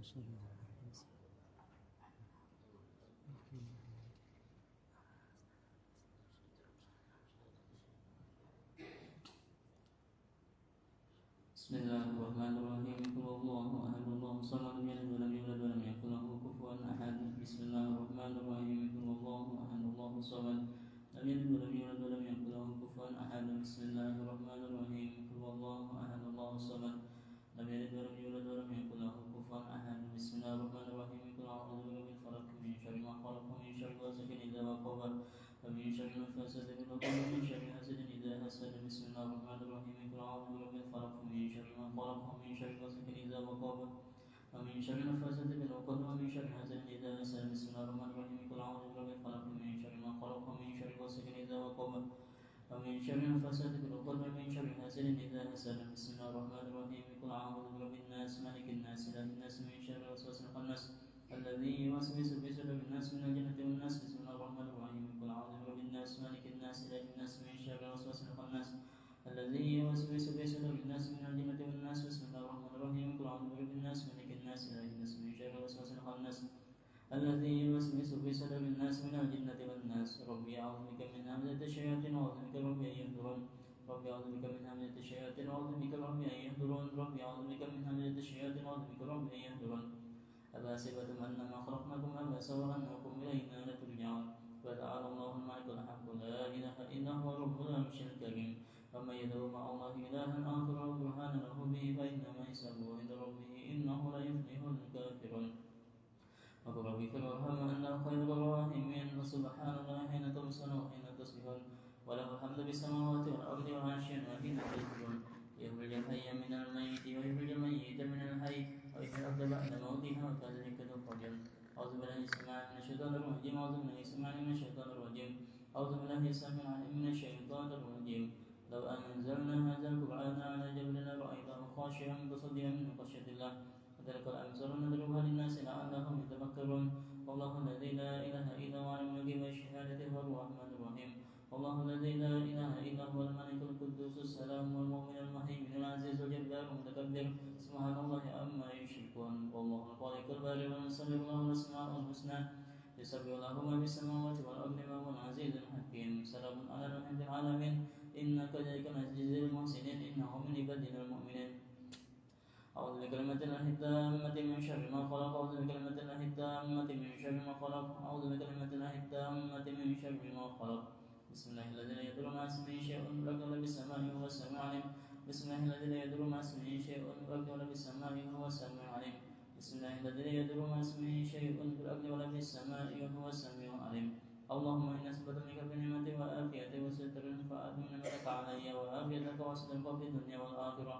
Bismillahirrahmanirrahim. Qul huwallahu ahad, Allahu samad, lam yalid wa lam yulad wa lam yakul lahu kufuwan ahad. Bismillahirrahmanirrahim. Qul huwallahu ahad, Allahu samad, lam yalid wa lam yulad wa lam yakul lahu kufuwan ahad. Bismillahirrahmanirrahim. Qul huwallahu ahad, Allahu samad, lam yalid wa lam yulad wa lam yakul lahu kufuwan ahad. Bismillahirrahmanirrahim. Qul a'udzu birabbil falaq, min syarri ma khalaq, min syarri ghasiqin idza waqab, ومن شر النفاثات في العقد، ومن شر حاسد إذا حسد. بسم الله الرحمن الرحيم. قل أعوذ برب الفلق، من شر ما خلق، ومن شر غاسق إذا وقب، ومن شر النفاثات في العقد، ومن شر حاسد إذا حسد. بسم الله الرحمن الرحيم. قل أعوذ برب الفلق، من شر ما خلق، ومن شر غاسق إذا وقب، ومن شر النفاثات في العقد، ومن شر حاسد إذا حسد. بسم الله الرحمن الرحيم. قل أعوذ برب الناس، ملك الناس، إله الناس، من شر الوسواس الخناس الذي يوسوس في صدور الناس من الجنة والناس. بسم الله الرحمن الرحيم. قل أعوذ برب الناس، مالك الناس، إله الناس، من شر الوسواس الخناس الذي يوسوس في صدور الناس من الجنة والناس. بسم الله الرحمن الرحيم. قل أعوذ برب الناس، مالك الناس، إله الناس، من شر الوسواس الخناس الذي يوسوس في صدور الناس من الجنة والناس. ربي أعوذ بك من همزة الشياطين وأعوذ بك ربي أن يحضرون. ربي أعوذ بك من همزة الشياطين وأعوذ بك ربي أن يحضرون. ربي أعوذ بك من همزة الشياطين وأعوذ بك ربي أن يحضرون. أفحسبتم أنما خلقناكم عبثا وأنكم إلينا لا ترجعون. فتعالى الله الملك الحق، لا إله إلا هو رب العرش الكريم. ومن يدعو مع الله إلها آخر لا برهان له به فإنما حسابه عند ربه، إنه لا يفلح الكافرون. وقل ربي ارحم أنه خير الراحمين. فسبحان الله حين تمسون وحين تصبحون، وله الحمد بالسماوات والأرض وعشيا وحين تظهرون. يخرج الحي من الميت ويخرج الميت من الحي ويحيي الأرض بعد موتها وكذلك تخرجون. أعوذ بالله السميع من الشيطان الرجيم. أعوذ بالله السميع من الشيطان الرجيم. أعوذ بالله السميع من الشيطان الرجيم. لو أنزلنا هذا القرآن على جبل لرأيته خاشعا متصدعا من خشية الله. وتلك الأمثال نضربها للناس لعلهم يتفكرون. والله الذي لا إله إلا هو عالم الغيب والشهادة هو الرحمن الرحيم. والله الذي لا إله إلا هو الملك القدوس السلام المؤمن المهيمن العزيز الجبار المتكبر. سبحان الله عما يشركون. والله الخالق البارئ المصور له الأسماء الحسنى يسبح له ما في السماوات والأرض وهو العزيز الحكيم. سلام على نوح في العالمين إنا كذلك نجزي المحسنين إنه من عبادنا المؤمنين. أعوذ بكلمة الله التامة من شر ما خلق. أعوذ بكلمة الله التامة من شر ما خلق. أعوذ بكلمة الله التامة من شر ما خلق. بسم الله الذي لا يضر مع اسمه شيء في الأرض ولا في السماء وهو السميع العليم. بسم الله الذي لا يضر مع اسمه شيء في الأرض ولا في السماء وهو السميع العليم. بسم الله الذي لا يضر مع اسمه شيء في الأرض ولا في السماء وهو السميع العليم. اللهم إنا نسألك منك بنعمة وعافية وستر فأتم نعمتك علي وعافيتك وسترك في الدنيا والآخرة.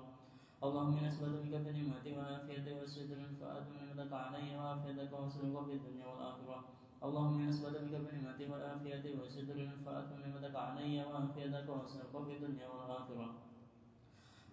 اللهم إنا نسألك منك بنعمة وعافية وستر فأتم نعمتك علي وعافيتك وسترك في الدنيا والآخرة. اللهم إنا نسألك منك بنعمة وعافية وستر فأتم نعمتك علي وعافيتك وسترك في الدنيا والآخرة.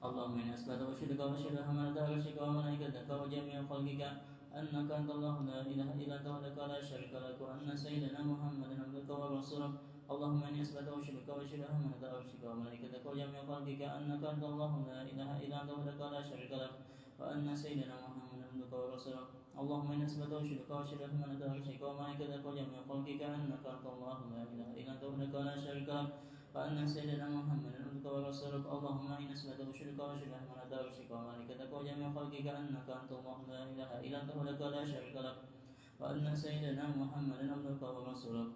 اللهم إنا نسألك وشرك وشر حملة عرشك وملائكتك وجميع خلقك أنك أنت الله لا إله إلا أنت وحدك لا شريك لك، وأن سيدنا محمدا عبدك ورسولك. اللهم إني أسألك وشرك وشر حملة عرشك وملائكتك وجميع خلقك أنك أنت الله لا إله إلا أنت وحدك لا شريك لك، وأن سيدنا محمدا عبدك ورسولك. اللهم إني أسألك وشرك وشر حملة عرشك وملائكتك وجميع خلقك أنك أنت الله لا إله إلا أنت وحدك لا شريك لك، وأن سيدنا محمدا عبدك ورسولك. اللهم إني أسألك وشرك وشر حملة عرشك وملائكتك وجميع خلقك أنك أنت الله لا إله إلا أنت وحدك لا شريك لك، وأن سيدنا محمدا عبدك ورسولك.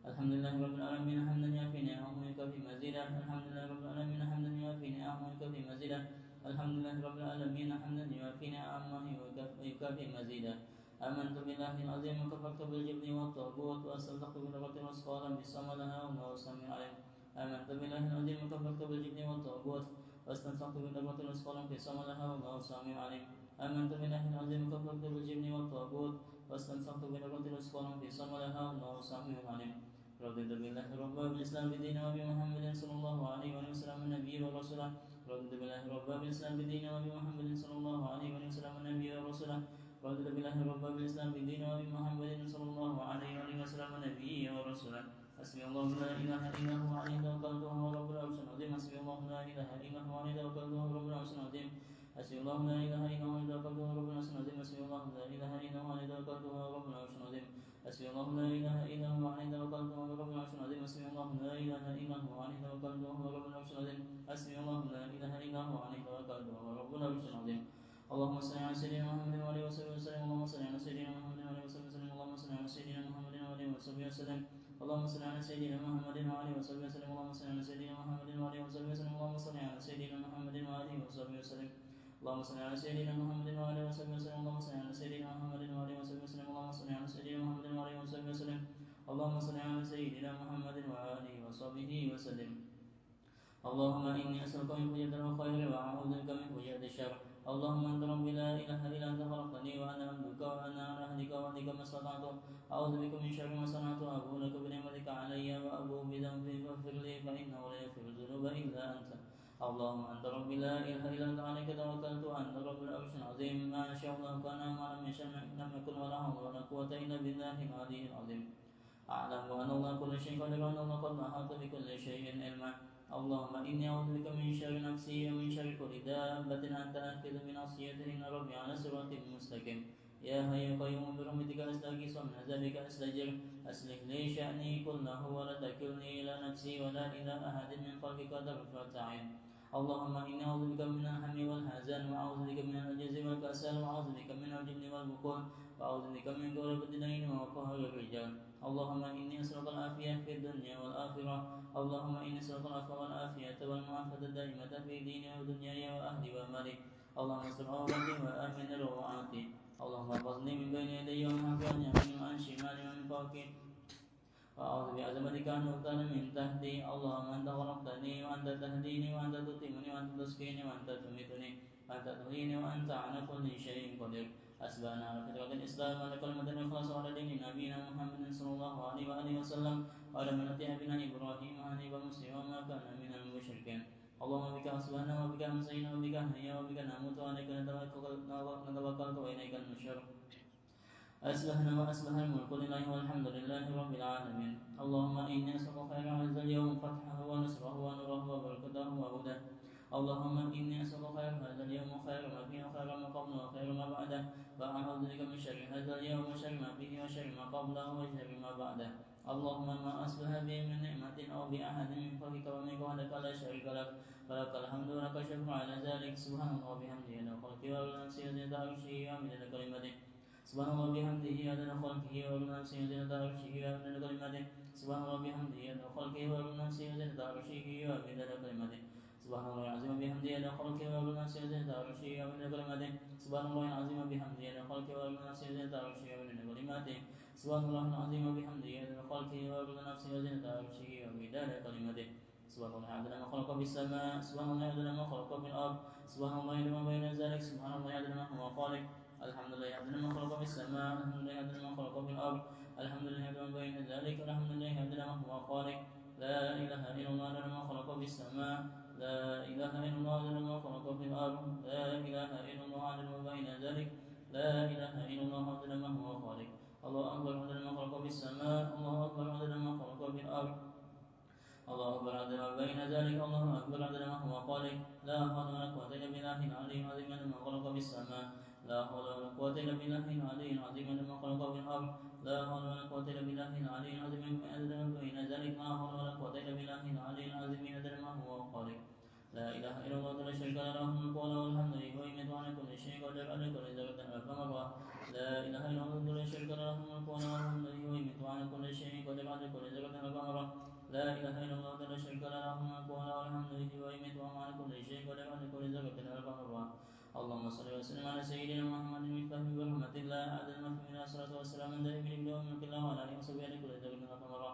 الحمد لله رب العالمين حمدا يوافي نعمه ويكافي مزيدا. الحمد لله رب العالمين حمدا يوافي نعمه ويكافي مزيدا. الحمد لله رب العالمين حمدا يوافي نعمه ويكافي مزيدا. آمنت بالله العظيم وكفرت بالجبن والطاغوت واستمسكت بالعروة الوثقى لا انفصام لها والله السميع العليم. آمنت بالله العظيم وكفرت بالجبن والطاغوت واستمسكت بالعروة الوثقى لا انفصام لها والله السميع العليم. آمنت بالله العظيم وكفرت بالجبن والطاغوت واستمسكت بالعروة الوثقى لا انفصام لها والله السميع العليم. رضيت بالله ربا بالإسلام دينا وبمحمد صلى الله عليه وسلم النبي ورسوله. رضيت بالله ربا بالإسلام دينا وبمحمد صلى الله عليه وسلم النبي ورسوله. رضيت بالله ربا بالإسلام دينا وبمحمد صلى الله عليه وسلم النبي ورسوله. حسبي الله لا إله إلا هو عليه توكلت وهو رب العرش العظيم. حسبي الله لا إله إلا هو عليه توكلت وهو رب العرش العظيم. حسبي الله لا إله إلا هو عليه توكلت وهو رب العرش العظيم. حسبي الله لا إله إلا هو عليه توكلت وهو رب العرش العظيم. حسبي الله لا إله إلا هو عليه توكلت وهو رب العرش العظيم. حسبي الله لا إله إلا هو عليه توكلت وهو رب العرش العظيم. حسبي الله لا إله إلا هو عليه توكلت وهو رب العرش العظيم. اللهم صل على سيدنا محمد وعلى آله وصحبه وسلم. اللهم صل على سيدنا محمد وعلى آله وصحبه وسلم. اللهم صل على سيدنا محمد وعلى آله وصحبه وسلم. اللهم صل على سيدنا محمد وعلى آله وصحبه وسلم. اللهم صل على سيدنا محمد وعلى آله وصحبه وسلم. اللهم صل على سيدنا محمد وعلى آله وصحبه وسلم. اللهم صل على سيدنا محمد وعلى آله وصحبه وسلم. اللهم صل على سيدنا محمد وعلى آله وصحبه وسلم. اللهم صل على سيدنا محمد وعلى آله وصحبه وسلم. اللهم صل على سيدنا محمد وعلى آله وصحبه وسلم. اللهم إني أسألك من فجرة الخير وأعوذ بك من فجرة الشر. اللهم أنت ربي لا إله إلا أنت خلقتني وأنا عبدك وأنا على عهدك ووعدك ما استطعت. أعوذ بك من شر ما صنعت. أبوء لك بنعمتك علي وأبوء بذنبي فاغفر لي فإنه لا يغفر الذنوب إلا أنت. اللهم أنت ربي لا إله إلا أنت عليك توكلت وأنت رب العرش العظيم. ما شاء الله كان ما لم يشاء لم يكن ولا حول ولا قوة إلا بالله العلي العظيم. أعلم أن الله كل شيء قدير وأن الله قد أحاط بكل شيء علما. اللهم إني أعوذ بك من شر نفسي ومن شر كل دابة أنت آخذ بناصيته إن ربي على صراط مستقيم. يا حي يا قيوم برحمتك أستغيث ومن عذابك أستجر. أصلح لي شأني كله ولا تكلني إلى نفسي ولا إلى أحد من خلقك طرفة عين. اللهم إني أعوذ بك من الهم والحزن وأعوذ بك من العجز والكسل وأعوذ بك من الجبن والبخل وأعوذ بك من غلبة الدين وقهر الرجال. اللهم إني أسألك العافية في الدنيا والآخرة. اللهم إني أسألك العفو والعافية والمعافاة الدائمة في ديني ودنياي وأهلي ومالي. اللهم استر عورتي وآمن روعاتي. اللهم احفظني من بين يدي ومن خلفي وعن شمالي ومن فوقي. وأعوذ بعظمتك أن أغتال من تحتي. اللهم أنت خلقتني وأنت تهديني وأنت تطعمني وأنت تسقيني وأنت تميتني وأنت تحييني وأنت على كل شيء قدير. أسبحنا على فطرة الإسلام وعلى كلمة الإخلاص وعلى دين نبينا محمد صلى الله عليه وآله وسلم وعلى ملة أبينا إبراهيم حنيفا مسلما وما كان من المشركين. اللهم بك أصبحنا وبك أمسينا وبك نحيا وبك نموت وعليك نتوكل وإليك النشور. أصبحنا وأصبح الملك لله والحمد لله رب العالمين. اللهم إني أسألك خير هذا اليوم فتحه ونصره ونوره وبركته وهداه. اللهم إني أسألك خير هذا اليوم وخير ما فيه وخير ما قبله وخير ما بعده. وأعوذ بك من شر هذا اليوم وشر ما فيه وشر ما قبله وشر ما بعده. اللهم ما أصبح به من نعمة أو بأحد من خلقك ومنك وحدك لا شريك لك ولك الحمد ولك الشكر على ذلك. سبحان الله وبحمده عدد خلقه ورضا نفسه وزنة عرشه ومداد كلمته. سبحان الله وبحمده عدد خلقه ورضا نفسه وزنة عرشه ومداد كلمته. سبحان الله وبحمده عدد خلقه ورضا نفسه وزنة عرشه ومداد كلمته. سبحان الله العظيم وبحمده عدد خلقه ورضا نفسه وزنة عرشه ومداد كلمته. سبحان الله العظيم وبحمده عدد خلقه ورضا نفسه وزنة عرشه ومداد كلمته. سبحان الله العظيم وبحمده عدد خلقه ورضا نفسه وزنة عرشه ومداد كلمته. سبحان الله عدد ما خلق في السماء. سبحان الله عدد ما خلق في الأرض. سبحان الله عدد ما بين ذلك. سبحان الله عدد ما هو خالق. الحمد لله عدد ما خلق في السماء. الحمد لله عدد ما خلق في الأرض. الحمد لله عدد ما بين ذلك. الحمد لله عدد ما هو خالق. لا إله إلا الله عدد ما خلق في السماء. لا إله إلا الله عدد ما خلق في الأرض. لا إله إلا الله عدد ما بين ذلك. لا إله إلا الله عدد ما هو خالق. الله أكبر عدد ما خلق في السماء. الله أكبر عدد ما خلق في الأرض. الله أكبر عدد ما بين ذلك. الله أكبر عدد ما هو خالق. لا حول ولا قوة إلا بالله العلي العظيم عدد ما خلق في السماء. لا حول ولا قوة إلا بالله العلي العظيم عدد ما خلق في الأرض. لا حول ولا قوة إلا بالله العلي العظيم عدد ما بين ذلك. لا حول ولا قوة إلا بالله العلي العظيم عدد ما هو خالق. لا إله إلا الله لا شريك له الملك وله الحمد ويميت على كل شيء قدير على كل ذرة ألف مرة. لا إله إلا الله لا شريك له الملك وله الحمد ويميت على كل شيء قدير على كل ذرة ألف مرة. لا إله إلا الله لا شريك له الملك وله الحمد ويميت على كل شيء قدير على كل ذرة ألف مرة. اللهم صل وسلم على سيدنا محمد المفتاح برحمة الله عدد ما في الصلاة والسلام دائما بدون ملك الله وعلى آله وصحبه على كل ذرة ألف مرة.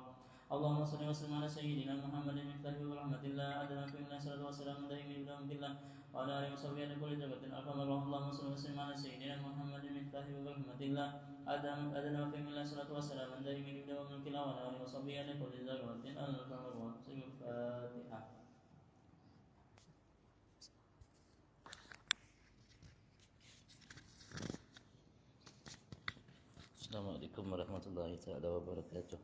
اللهم صل وسلم على سيدنا محمد المفتاح برحمة الله عدد ما في الصلاة والسلام دائما بدون ملك الله وعلى آله وصحبه على كل ذرة ألف مرة. اللهم صل وسلم على سيدنا محمد المفتاح برحمة الله عدد ما في الصلاة والسلام دائما بدون ملك الله وعلى آله وصحبه على كل ذرة ألف مرة. الفاتحة. Assalamualaikum warahmatullahi taala wabarakatuh.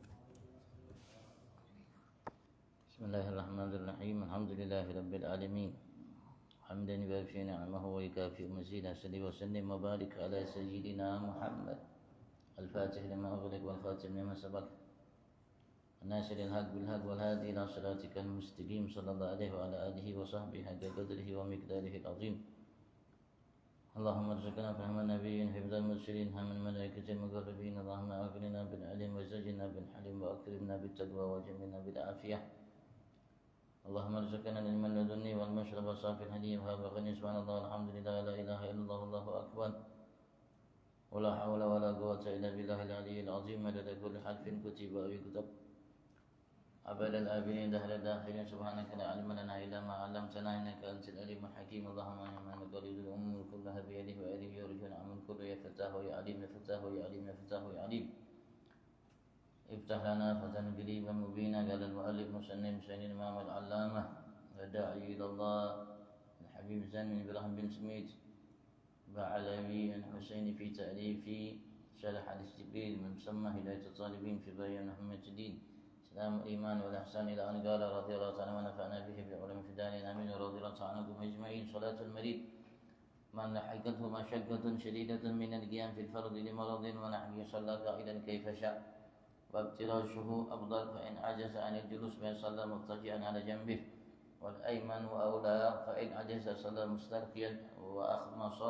Bismillahirrahmanirrahim. Alhamdulillahirabbil alamin. حمدا يوافي نعمه ويكافئ مزيدا. صل وسلم وبارك على سيدنا محمد الفاتح لما أغلق والخاتم لما سبق الناصر الحق بالحق والهادي إلى صراطك المستقيم صلى الله عليه وعلى آله وصحبه حق قدره ومقداره العظيم. اللهم ارزقنا فهم النبيين حفظ المرسلين هم الملائكة المقربين. اللهم أغننا بالعلم وزجنا بالحلم وأكرمنا بالتقوى وجملنا بالعافية. اللهم ارزقنا العلم اللدني والمشرب صافي الهدي وهاب غني. سبحان الله والحمد لله لا إله إلا الله والله أكبر ولا حول ولا قوة إلا بالله العلي العظيم. مدد كل حرف كتب أو يكتب أبد الآبدين دهر الداخلين. سبحانك لا علم لنا إلا ما علمتنا إنك أنت العليم الحكيم. اللهم إنا نقرض الأمور كلها بيده وإليه يرجون عمل كله. يا فتاه يا عليم يا فتاه يا عليم يا فتاه يا عليم. افتح لنا فتحا قريبا مبينا. قال المؤلف مسلم حسين الإمام العلامة والداعي إلى الله الحبيب زين بن إبراهيم بن سميت بعلوي الحسين في تأليف شرح الاستقلال من مسمى هداية الطالبين في بيان محمد الدين سلام الإيمان والإحسان إلى أن قال رضي الله تعالى ونفعنا به بالعلم في دارنا آمين. رضي الله تعالى عنكم أجمعين. صلاة المريض من لحقته مشقة شديدة من القيام في الفرض لمرض ونحوه صلى قائلا كيف شاء وابتراشه أفضل فإن عجز عن الجلوس فصلى مضطجعا على جنبه والأيمن وأولى فإن عجز صلى مستلقيا وأخمص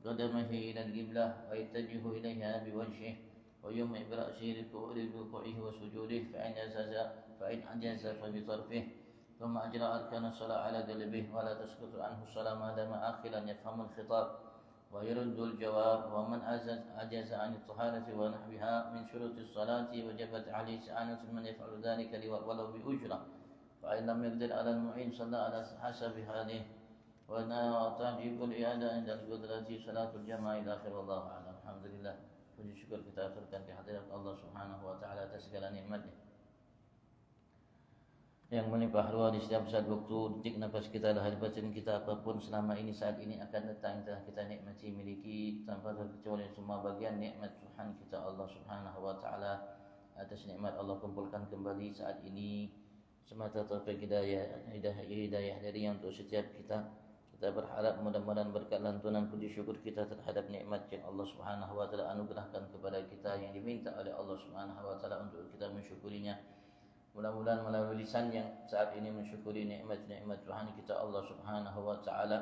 قدمه إلى القبلة ويتجه إليها بوجهه ويمع برأسه لركوعه وسجوده فإن عجز فبطرفه ثم أجرى أركان الصلاة على قلبه ولا تسقط عنه الصلاة ما دام آخلا يفهم الخطاب ويرد الجواب. ومن عجز عن الطهارة ونحوها من شروط الصلاة وجبت عليه استعانة من يفعل ذلك ولو بأجرة. فإن لم يقدر على المعين صلى على حسب حاله وتجب الإعادة عند القدرة صلاة الجماعة إلى آخر. والله أعلم. الحمد لله. Puji syukur kita aturkan kehadirat Allah Subhanahu wa taala atas segala nikmatnya yang melimpah ruah di setiap saat waktu, detik nafas kita, lahir batin kita, apapun selama ini saat ini akan datang telah kita nikmati, miliki tanpa terkecuali semua bagian nikmat Tuhan kita Allah Subhanahu wa taala. Atas nikmat Allah kumpulkan kembali saat ini semata taufik hidayah dari yang untuk setiap kita. Kita berharap mudah-mudahan berkat lantunan puji syukur kita terhadap nikmat yang Allah Subhanahu wa taala anugerahkan kepada kita yang diminta oleh Allah Subhanahu wa taala untuk kita mensyukurinya. Mudah-mudahan melalui lisan yang saat ini mensyukuri nikmat-nikmat Tuhan kita Allah Subhanahu wa taala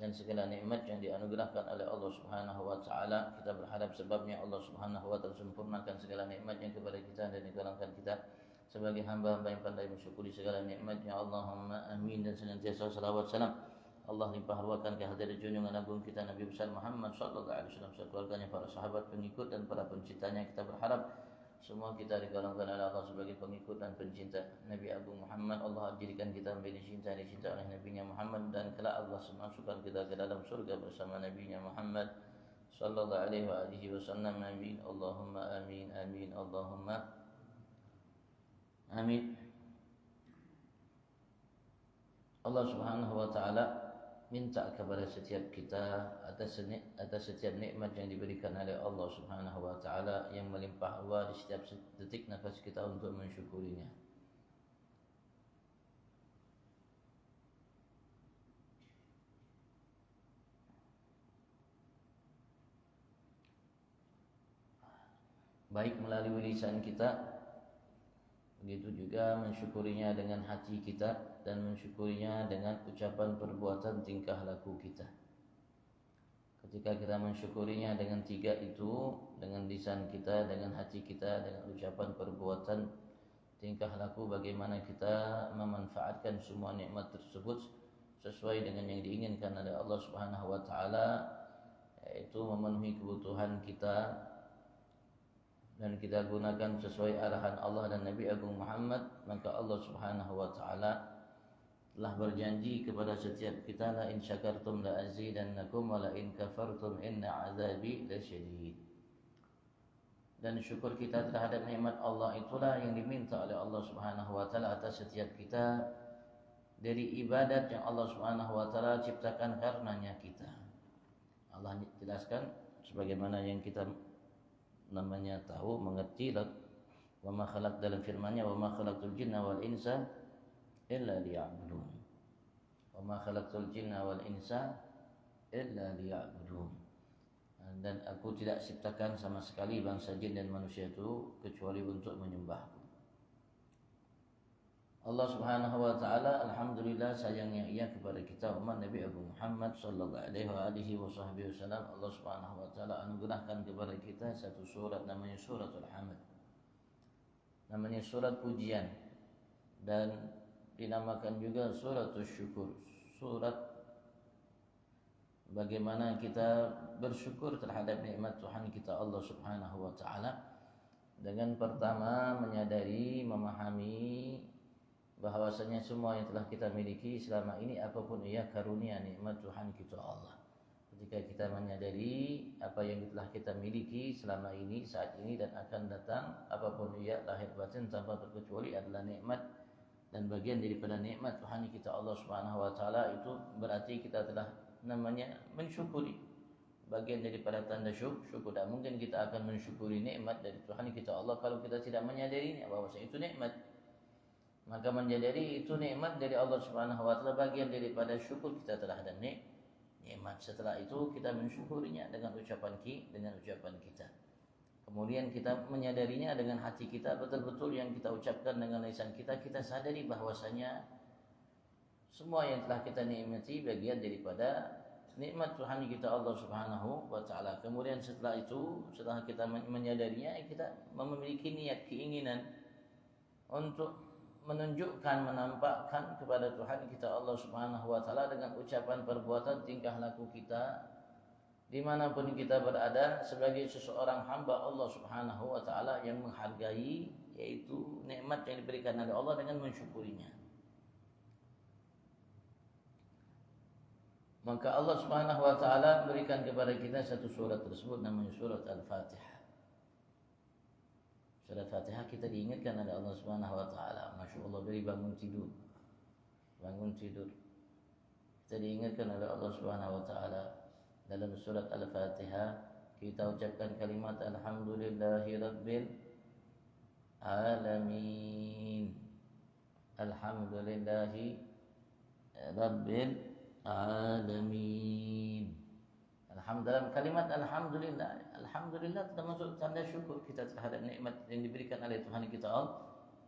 dan segala nikmat yang dianugerahkan oleh Allah Subhanahu wa taala, kita berharap sebabnya Allah Subhanahu wa taala sempurnakan segala nikmatnya kepada kita dan dikurangkan kita sebagai hamba-hamba yang pandai mensyukuri segala nikmatnya. Allahumma amin. Dan senantiasa salawat salam Allah limpah ruahkan ke hadirat junjungan agung kita Nabi besar Muhammad sallallahu alaihi wasallam, serta keluarganya, para sahabat, pengikut dan para pencintanya. Kita berharap semua kita digolongkan oleh Allah sebagai pengikut dan pencinta Nabi Agung Muhammad. Allah jadikan kita menjadi dicinta oleh Nabi-Nya Muhammad dan kelak Allah masukkan kita ke dalam surga bersama Nabi-Nya Muhammad sallallahu alaihi wasallam. Amin. Allahumma amin. Amin. Allahumma amin. Allah Subhanahu wa taala minta kepada setiap kita atas setiap nikmat yang diberikan oleh Allah Subhanahu wa taala yang melimpah ruah di setiap detik nafas kita untuk mensyukurinya. Baik melalui lisan kita, begitu juga mensyukurinya dengan hati kita dan mensyukurinya dengan ucapan, perbuatan, tingkah laku kita. Ketika kita mensyukurinya dengan tiga itu, dengan lisan kita, dengan hati kita, dengan ucapan, perbuatan, tingkah laku, bagaimana kita memanfaatkan semua nikmat tersebut sesuai dengan yang diinginkan oleh Allah Subhanahu wa taala, yaitu memenuhi kebutuhan kita dan kita gunakan sesuai arahan Allah dan Nabi Agung Muhammad, maka Allah Subhanahu wa taala telah berjanji kepada setiap kita, la in syakartum la azidannakum wa la in kafartum inna azabi lasyadid. Dan syukur kita terhadap nikmat Allah itulah yang diminta oleh Allah Subhanahu wa taala atas setiap kita dari ibadat yang Allah Subhanahu wa taala ciptakan karenanya kita. Allah jelaskan sebagaimana yang kita namanya tahu, mengerti, wa ma khalaq, dalam firman-Nya, wa ma khalaqtul jinna wal insa illa liya'budun. Wa wa ma khalaqtul jinna wal insa illa liya'budun. Dan aku tidak ciptakan sama sekali bangsa jin dan manusia itu kecuali untuk menyembahku. Allah Subhanahu wa taala alhamdulillah sayangnya Ia kepada kita umat Nabi Abu Muhammad sallallahu alaihi wasallam. Allah Subhanahu wa taala anugerahkan kepada kita satu surat namanya suratul hamd. Namanya surat pujian dan dinamakan juga suratul syukur. Surat bagaimana kita bersyukur terhadap nikmat Tuhan kita Allah Subhanahu wa taala dengan pertama menyadari, memahami bahwasanya semua yang telah kita miliki selama ini apapun ia karunia nikmat Tuhan kita Allah. Ketika kita menyadari apa yang telah kita miliki selama ini, saat ini dan akan datang, apapun ia lahir batin tanpa terkecuali adalah nikmat dan bagian daripada nikmat Tuhan kita Allah Subhanahu wa taala, itu berarti kita telah namanya mensyukuri. Bagian daripada tanda syukur. Dan mungkin kita akan mensyukuri nikmat dari Tuhan kita Allah kalau kita tidak menyadarinya bahwasanya itu nikmat. Maka menyadari itu nikmat dari Allah Subhanahu wa taala bagian daripada syukur kita terhadap nikmat. Setelah itu kita mensyukurinya dengan ucapan kita. Kemudian kita menyadarinya dengan hati kita, betul-betul yang kita ucapkan dengan lisan kita, kita sadari bahwasanya semua yang telah kita nikmati bagian daripada nikmat Tuhan kita Allah Subhanahu wa taala. Kemudian setelah itu, setelah kita menyadarinya, kita memiliki niat, keinginan untuk menunjukkan, menampakkan kepada Tuhan kita Allah Subhanahu wa taala dengan ucapan, perbuatan, tingkah laku kita dimanapun kita berada sebagai seseorang hamba Allah Subhanahu wa taala yang menghargai yaitu nikmat yang diberikan oleh Allah dengan mensyukurinya. Maka Allah Subhanahu wa taala berikan kepada kita satu surat tersebut namanya surat Al-Fatihah. Surat Fatihah kita diingatkan oleh Allah Subhanahu wa taala. Masyaallah, dari bangun tidur. Kita diingatkan oleh Allah Subhanahu wa taala dalam surat Al-Fatihah, kita ucapkan kalimat alhamdulillahirabbil alamin. Alhamdulillahi rabbil alamin. Alhamdulillah, kalimat alhamdulillah termasuk tanda syukur kita terhadap nikmat yang diberikan oleh Tuhan kita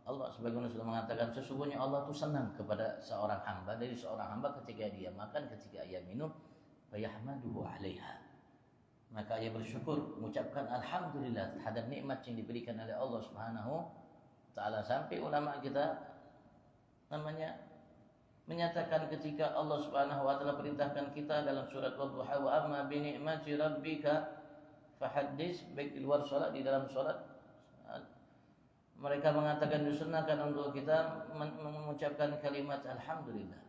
Allah. Sebagaimana sudah mengatakan, sesungguhnya Allah itu senang kepada seorang hamba, dari seorang hamba ketika dia makan, ketika ia minum, fayahmaduhu 'alaiha. Maka ia bersyukur, mengucapkan alhamdulillah terhadap nikmat yang diberikan oleh Allah Subhanahu taala. Sampai ulama kita namanya menyatakan ketika Allah Subhanahu wa taala perintahkan kita dalam surat Wadduha, wa amma bi ni'mati rabbika fahaddits, baik di luar salat, di dalam salat, mereka mengatakan disunahkan untuk kita mengucapkan kalimat alhamdulillah.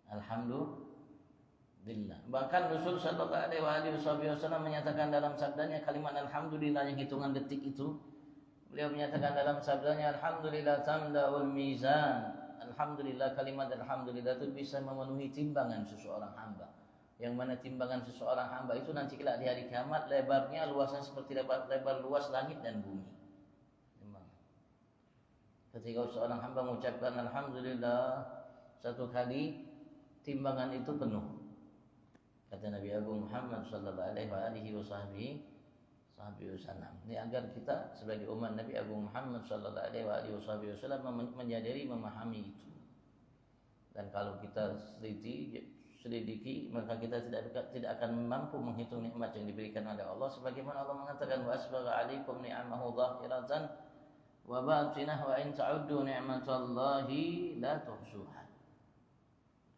Alhamdulillah. Bahkan Rasul sallallahu alaihi wasallam menyatakan dalam sabdanya kalimat alhamdulillah yang hitungan detik itu, beliau menyatakan dalam sabdanya, alhamdulillah tamdaul mizan. Alhamdulillah, kalimat alhamdulillah itu bisa memenuhi timbangan seseorang hamba. Yang mana timbangan seseorang hamba itu nanti kelak di hari kiamat lebarnya luasnya seperti lebar luas langit dan bumi. Ketika seorang hamba mengucapkan alhamdulillah satu kali, timbangan itu penuh. Kata Nabi Abu Muhammad sallallahu alaihi wasallam. Ini agar kita sebagai umat Nabi Abu Muhammad sallallahu alaihi wasallam menyadari, memahami itu. Dan kalau kita selidiki, maka kita tidak akan mampu menghitung nikmat yang diberikan oleh Allah. Sebagaimana Allah mengatakan, wa asbagha alaikum ni'amahu dhahiratan wa batinah wa in ta'uddu ni'matallahi la tuhsuha.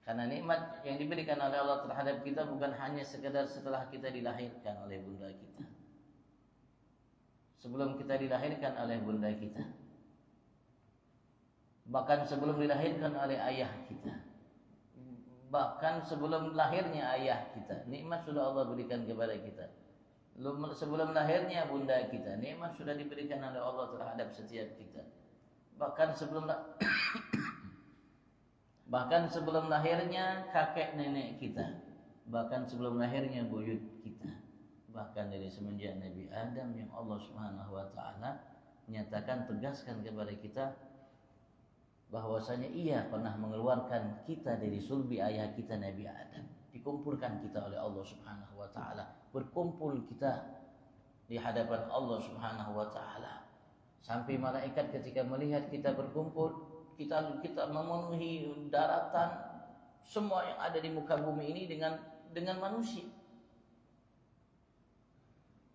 Karena nikmat yang diberikan oleh Allah terhadap kita bukan hanya sekedar setelah kita dilahirkan oleh bunda kita. Sebelum kita dilahirkan oleh bunda kita, bahkan sebelum dilahirkan oleh ayah kita, bahkan sebelum lahirnya ayah kita, nikmat sudah Allah berikan kepada kita. Sebelum lahirnya bunda kita, nikmat sudah diberikan oleh Allah terhadap setiap kita. Bahkan sebelum lahirnya kakek nenek kita, bahkan sebelum lahirnya buyut kita, bahkan dari semenjak Nabi Adam yang Allah Subhanahu wa taala menyatakan, tegaskan kepada kita bahwasanya Ia pernah mengeluarkan kita dari sulbi ayah kita Nabi Adam. Dikumpulkan kita oleh Allah Subhanahu wa taala. Berkumpul kita di hadapan Allah Subhanahu wa taala. Sampai malaikat ketika melihat kita berkumpul, kita memenuhi daratan semua yang ada di muka bumi ini dengan manusia.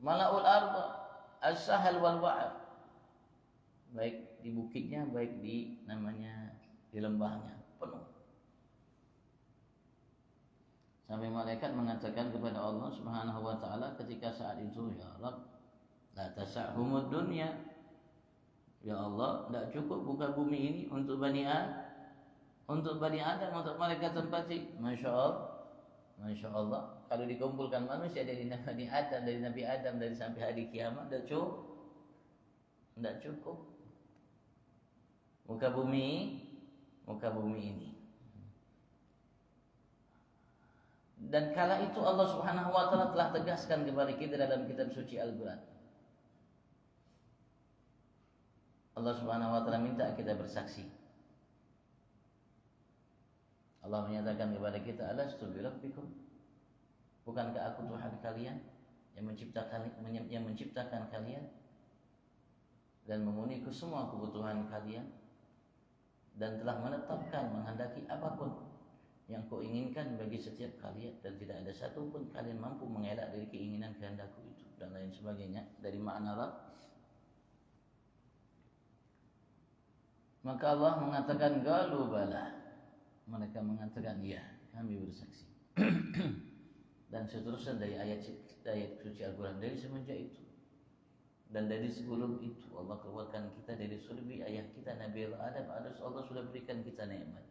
Malaul arba as-sahal wal wa'ar. Baik di bukitnya, baik di lembahnya penuh. Sampai malaikat mengatakan kepada Allah Subhanahu wa taala ketika saat itu, ya Rabb, la tasa'humud dunya. Ya Allah, tidak cukup buka bumi ini untuk Bani Adam, untuk mereka tempati. Masya Allah, kalau dikumpulkan manusia dari Nabi Adam dari sampai hari kiamat, tidak cukup. Muka bumi ini. Dan kala itu Allah Subhanahu wa taala telah tegaskan kepada kita dalam kitab suci Al-Qur'an. Allah Subhanahu wa taala minta kita bersaksi. Allah menyatakan kepada kita, alastu bi rabbikum? Bukankah aku Tuhan kalian yang menciptakan kalian dan memenuhi semua kebutuhan kalian dan telah menetapkan menghendaki apapun yang kau inginkan bagi setiap kalian, dan tidak ada satu pun kalian mampu mengelak dari keinginan kehendakku itu, dan lain sebagainya dari makna Rabb. Maka Allah mengatakan galu bala. Mereka mengatakan ya, kami bersaksi. Dan seterusnya dari ayat suci Al-Quran. Dari semenjak itu dan dari sebelum itu Allah keluarkan kita dari sulbi ayah kita Nabi Adam. Allah sudah berikan kita nikmat.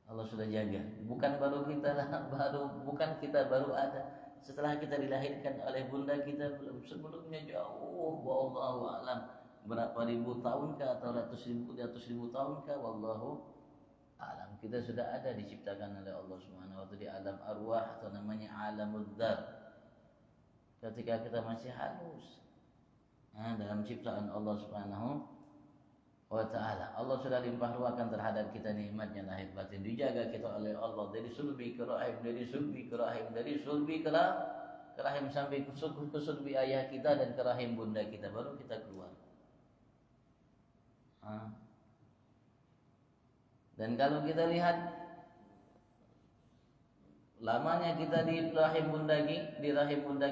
Allah sudah jaga. Bukan kita baru ada. Setelah kita dilahirkan oleh bunda kita, sebelumnya jauh, wallahu a'lam, berapa ribu tahunkah atau ratus ribu tahunkah, wallahu a'lam, kita sudah ada diciptakan oleh Allah Subhanahu wa taala di alam arwah atau namanya alamul dzar. Ketika kita masih halus dalam ciptaan Allah Subhanahu wa ta'ala, Allah sudah limpah ruahkan terhadap kita nikmatnya lahir batin. Dijaga kita oleh Allah dari sulbi ke rahim, dari sulbi ke rahim, dari sulbi ke rahim sampai ke sulbi ayah kita dan ke rahim bunda kita, baru kita keluar. Dan kalau kita lihat lamanya kita di rahim bunda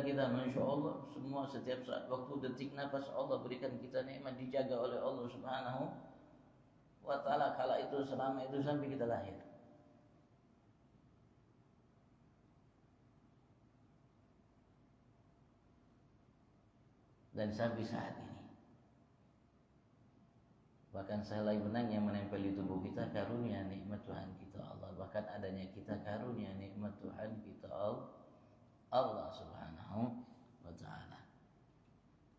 kita, Masya Allah, semua setiap saat, waktu, detik, nafas Allah berikan kita nikmat, dijaga oleh Allah Subhanahu wa ta'ala kala itu, selama itu sampai kita lahir. Dan sampai saat ini, bahkan sehelai benang yang menempel di tubuh kita karunia nikmat Tuhan kita Allah. Bahkan adanya kita karunia nikmat Tuhan kita Allah Subhanahu wa ta'ala.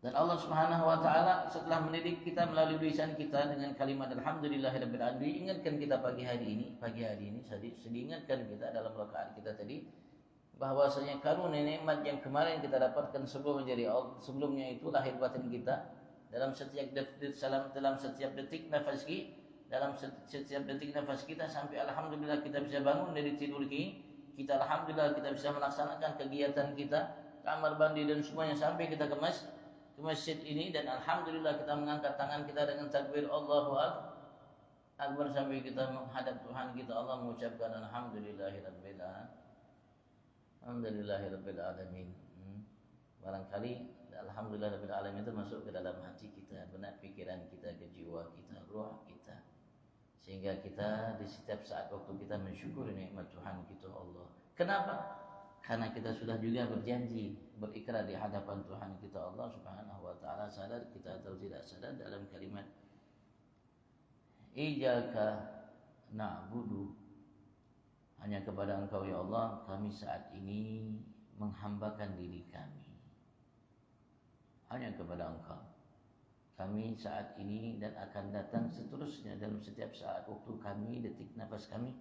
Dan Allah Subhanahu wa ta'ala setelah mendidik kita melalui lisan kita dengan kalimat alhamdulillahirabbil alamin, ingatkan kita pagi hari ini diingatkan kita dalam rakaat kita tadi bahwasanya karunia nikmat yang kemarin kita dapatkan sebelumnya itu lahir batin kita, dalam setiap detik nafas kita sampai alhamdulillah kita bisa bangun dari tidur kita, alhamdulillah kita bisa melaksanakan kegiatan kita, kamar mandi dan semuanya, sampai kita ke masjid ini, dan alhamdulillah kita mengangkat tangan kita dengan takbir Allahu Akbar sampai kita menghadap Tuhan kita Allah mengucapkan alhamdulillahirabbil alamin. Barangkali alhamdulillahirabbil alamin itu masuk ke dalam hati kita, benak pikiran kita, ke jiwa kita, roh kita, sehingga kita di setiap saat waktu kita mensyukuri nikmat Tuhan kita Allah. Kenapa? Karena kita sudah juga berjanji, berikrar di hadapan Tuhan kita Allah Subhanahu wa ta'ala, sadar kita atau tidak sadar, dalam kalimat Iyyaka na'budu, hanya kepada Engkau ya Allah kami saat ini menghambakan diri kami. Hanya kepada Engkau kami saat ini dan akan datang seterusnya dalam setiap saat waktu kami, detik nafas kami,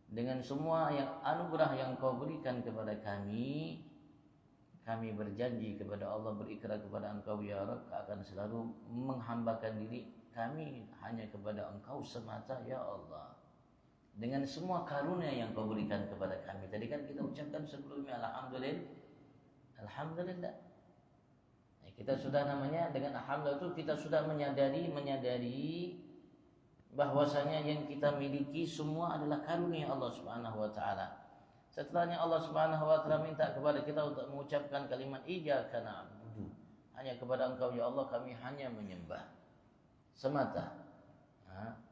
dengan semua yang anugerah yang Kau berikan kepada kami kami berjanji kepada Allah, berikrar kepada Engkau ya Rabb, akan selalu menghambakan diri kami hanya kepada Engkau semata ya Allah, dengan semua karunia yang Kau berikan kepada kami. Tadi kan kita ucapkan sebelumnya Alhamdulillah. Kita sudah namanya dengan alhamdulillah itu kita sudah menyadari bahwasanya yang kita miliki semua adalah karunia Allah Subhanahu wa taala. Setelahnya Allah Subhanahu wa taala minta kepada kita untuk mengucapkan kalimat iyyaka na'budu. Hanya kepada Engkau ya Allah kami hanya menyembah semata.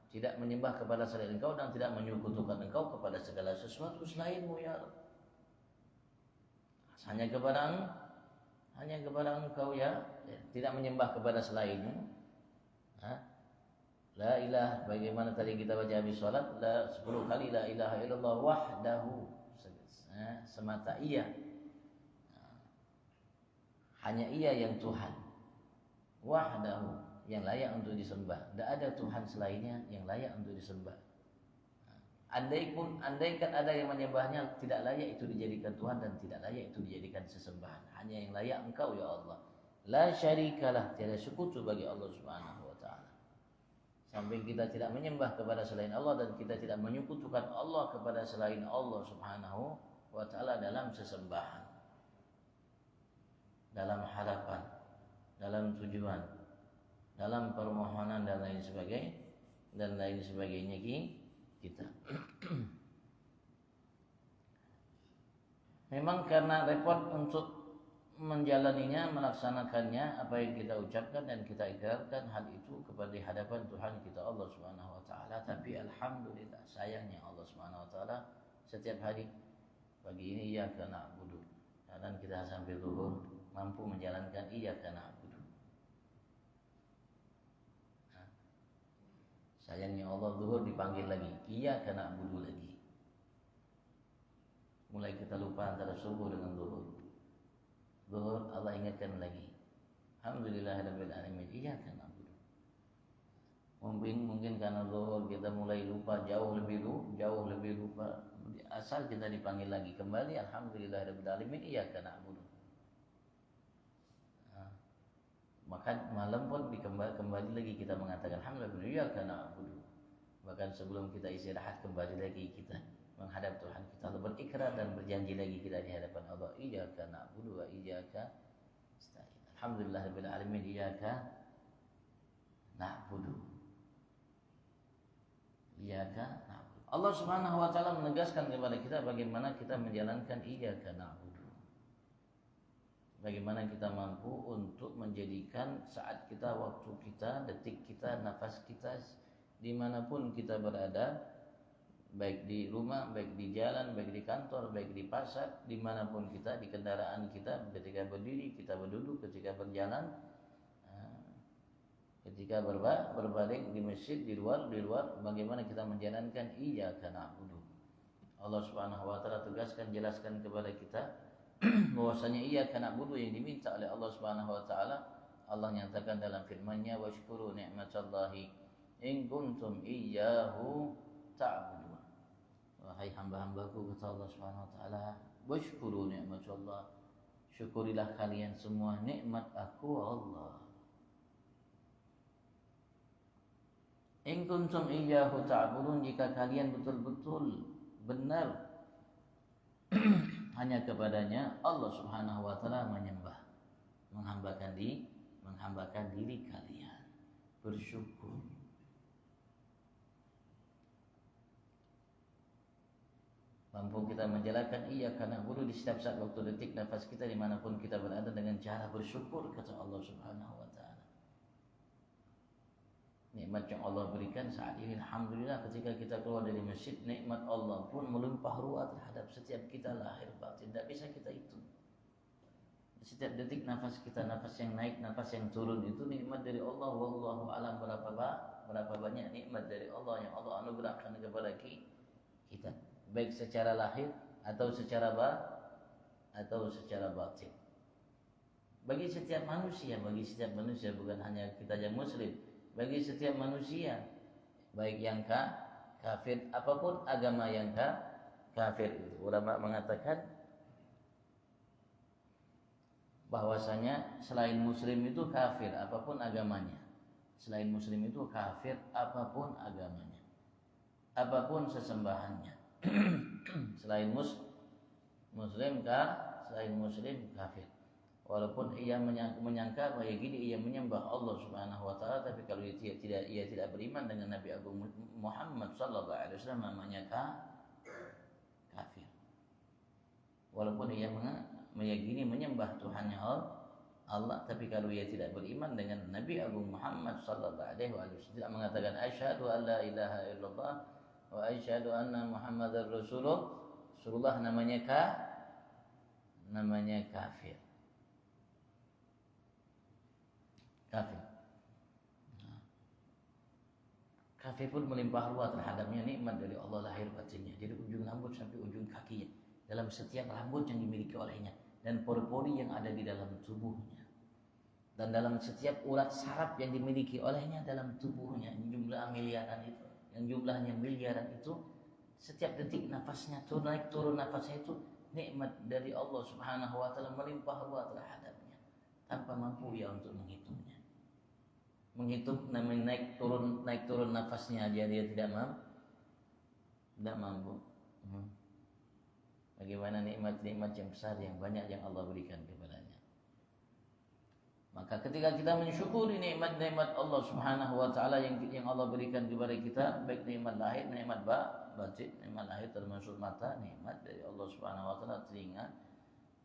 Tidak menyembah kepada selain Engkau dan tidak menyekutukan Engkau kepada segala sesuatu selain-Mu ya Allah. Hanya kepada Engkau ya, tidak menyembah kepada selain-Mu. La ilaha, bagaimana tadi kita baca habis salat, 10 kali la ilaha illallah wahdahu, semata Ia. Hanya Ia yang Tuhan. Wahdahu, yang layak untuk disembah. Tidak ada Tuhan selainnya yang layak untuk disembah. Andaikan ada yang menyembahnya, tidak layak itu dijadikan Tuhan dan tidak layak itu dijadikan sesembahan. Hanya yang layak Engkau ya Allah. La syarikalah, tiada sekutu bagi Allah Subhanahu wa taala. Sampai kita tidak menyembah kepada selain Allah dan kita tidak menyekutukan Allah kepada selain Allah Subhanahu wa taala dalam sesembahan, dalam harapan, dalam tujuan, dalam permohonan dan lain sebagainya kita. Memang karena repot untuk menjalaninya, melaksanakannya, apa yang kita ucapkan dan kita ikrarkan hal itu kepada hadapan Tuhan kita Allah Subhanahu wa taala. Tapi alhamdulillah, sayangnya Allah Subhanahu wa taala setiap hari pagi ini iyyaka na'budu, dan kita sampai zuhur mampu menjalankan iyyaka na'budu. Sayangnya Allah zuhur dipanggil lagi, iyyaka na'budu lagi. Mulai kita lupa antara subuh dengan zuhur. Zuhur Allah ingatkan lagi. Alhamdulillahirabbil alamin, iyyaka na'budu. Mungkin karena zuhur kita mulai lupa, jauh lebih lupa. Asal kita dipanggil lagi kembali, alhamdulillahirabbil alamin, iyyaka na'budu. Maka malam pun kembali lagi kita mengatakan alhamdulillah iyyaka na'budu. Bahkan sebelum kita istirahat kembali lagi kita menghadap Tuhan kita, lalu berikrar dan berjanji lagi kita di hadapan Allah, iyyaka na'budu wa iyyaka nasta'in. Alhamdulillahirabbil alamin, iyyaka na'budu. Iyyaka na'budu. Allah Subhanahu wa taala menegaskan kepada kita bagaimana kita menjalankan iyyaka na'budu. Bagaimana kita mampu untuk menjadikan saat kita, waktu kita, detik kita, nafas kita, dimanapun kita berada, baik di rumah, baik di jalan, baik di kantor, baik di pasar, dimanapun kita, di kendaraan kita, ketika berdiri, kita berduduk, ketika berjalan, ketika berbaring di masjid, di luar, bagaimana kita menjalankan iyyaka na'budu. Allah Subhanahu wa taala tegaskan, jelaskan kepada kita bahwasanya iyyaka na'budu yang diminta oleh Allah Subhanahu wa taala. Allah nyatakan dalam firman-Nya, washkuru ni'matallahi in kuntum iyyahu ta'budun. Wahai hamba-hambaku, kata Allah Subhanahu wa taala, washkuru ni'matallah, syukurilah kalian semua nikmat aku Allah. In kuntum iyyahu ta'budun, jika kalian betul-betul benar hanya kepadanya Allah Subhanahu wa taala menyembah, menghambakan diri kalian, bersyukur. Mampu kita menjalankan iyyaka na'budu di setiap saat, waktu, detik, nafas kita, dimanapun kita berada, dengan cara bersyukur, kata Allah Subhanahu wa taala. Nikmat yang Allah berikan saat ini, alhamdulillah, ketika kita keluar dari masjid, nikmat Allah pun melimpah ruah terhadap setiap kita, lahir batin, tidak bisa kita hitung. Setiap detik nafas kita, nafas yang naik, nafas yang turun, itu nikmat dari Allah. Wallahu alam berapa banyak nikmat dari Allah yang Allah anugerahkan kepada kita, baik secara lahir atau secara batin. Bagi setiap manusia, bukan hanya kita yang muslim, bagi setiap manusia, baik yang kafir, apapun agama yang kafir itu. Ulama mengatakan bahwasanya selain muslim itu kafir apapun agamanya. Selain muslim itu kafir apapun agamanya, apapun sesembahannya. Selain muslim kafir. Walaupun ia menyangka bahwa ia menyembah Allah Subhanahu wa taala, tapi kalau ia tidak beriman dengan Nabi Agung Muhammad sallallahu alaihi wasallam, namanya kafir. Walaupun ia meyakini menyembah Tuhannya Allah, tapi kalau ia tidak beriman dengan Nabi Agung Muhammad sallallahu alaihi wasallam, tidak mengatakan asyhadu an la ilaha illallah wa asyhadu anna Muhammadar Rasulullah, namanya kafir. Kafir pun melimpah ruah terhadapnya nikmat dari Allah lahir batinnya, dari ujung rambut sampai ujung kakinya, dalam setiap rambut yang dimiliki olehnya, dan pori-pori yang ada di dalam tubuhnya, dan dalam setiap urat saraf yang dimiliki olehnya dalam tubuhnya, jumlah miliaran itu, yang jumlahnya miliaran itu, setiap detik nafasnya naik turun nafasnya itu nikmat dari Allah Subhanahu wa taala melimpah ruah terhadapnya, tanpa mampu ia untuk menghitungnya. Menghitung naik turun nafasnya aja dia tidak mampu. Bagaimana nikmat-nikmat yang besar yang banyak yang Allah berikan kepadanya. Maka ketika kita mensyukuri nikmat-nikmat Allah Subhanahu wa taala yang Allah berikan kepada kita, baik nikmat lahir, nikmat batin. Nikmat lahir termasuk mata, nikmat dari Allah Subhanahu wa taala, telinga,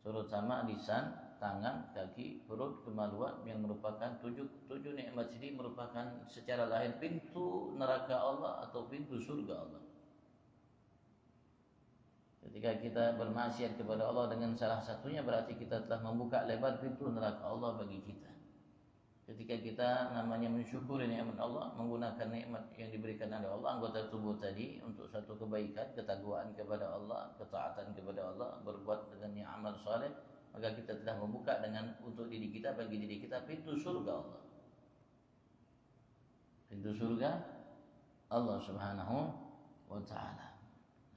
terutama lisan, tangan, kaki, perut, kemaluan, yang merupakan tujuh nikmat ini merupakan secara lahir pintu neraka Allah atau pintu surga Allah. Ketika kita bermaksiat kepada Allah dengan salah satunya, berarti kita telah membuka lebar pintu neraka Allah bagi kita. Ketika kita namanya mensyukuri nikmat Allah, menggunakan nikmat yang diberikan oleh Allah, anggota tubuh tadi untuk satu kebaikan, ketakwaan kepada Allah, ketaatan kepada Allah, berbuat dengan amal saleh, maka kita telah membuka untuk diri kita, bagi diri kita pintu surga Allah. Pintu surga Allah Subhanahu wa taala,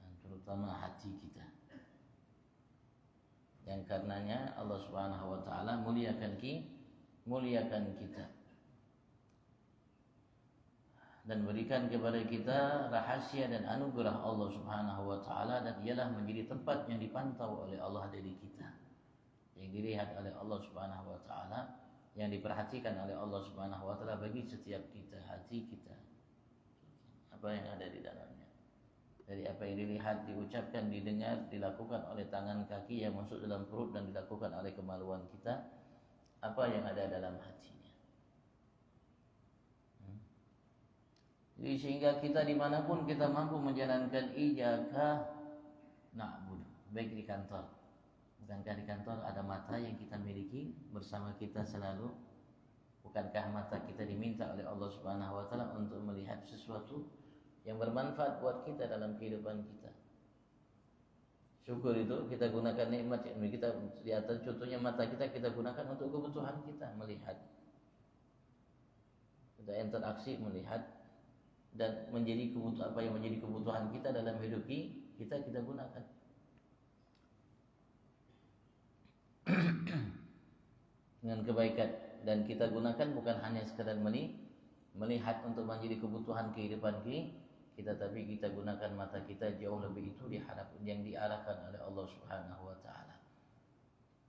dan terutama hati kita. Yang karenanya Allah Subhanahu wa taala muliakan kita dan berikan kepada kita rahasia dan anugerah Allah Subhanahu wa taala, dan ialah menjadi tempat yang dipantau oleh Allah dari kita, yang dilihat oleh Allah Subhanahu wa taala, yang diperhatikan oleh Allah Subhanahu wa taala bagi setiap kita, hati kita, apa yang ada di dalamnya, dari apa yang dilihat, diucapkan, didengar, dilakukan oleh tangan kaki yang masuk dalam perut dan dilakukan oleh kemaluan kita, apa yang ada dalam hatinya. Jadi sehingga kita dimanapun kita mampu menjalankan iyyaka na'budu, baik di kantor. Bukankah di kantor ada mata yang kita miliki bersama kita selalu? Bukankah mata kita diminta oleh Allah Subhanahu wa taala untuk melihat sesuatu yang bermanfaat buat kita dalam kehidupan kita? Syukur itu kita gunakan nikmat yang kita di atas, contohnya mata kita gunakan untuk kebutuhan kita, melihat. Kita interaksi melihat, dan menjadi kebutuhan apa yang menjadi kebutuhan kita dalam hidup kita gunakan. Dengan kebaikan, dan kita gunakan bukan hanya sekadar melihat untuk menjadi kebutuhan kehidupan kita, tapi kita gunakan mata kita jauh lebih itu yang diarahkan oleh Allah Subhanahu wa taala.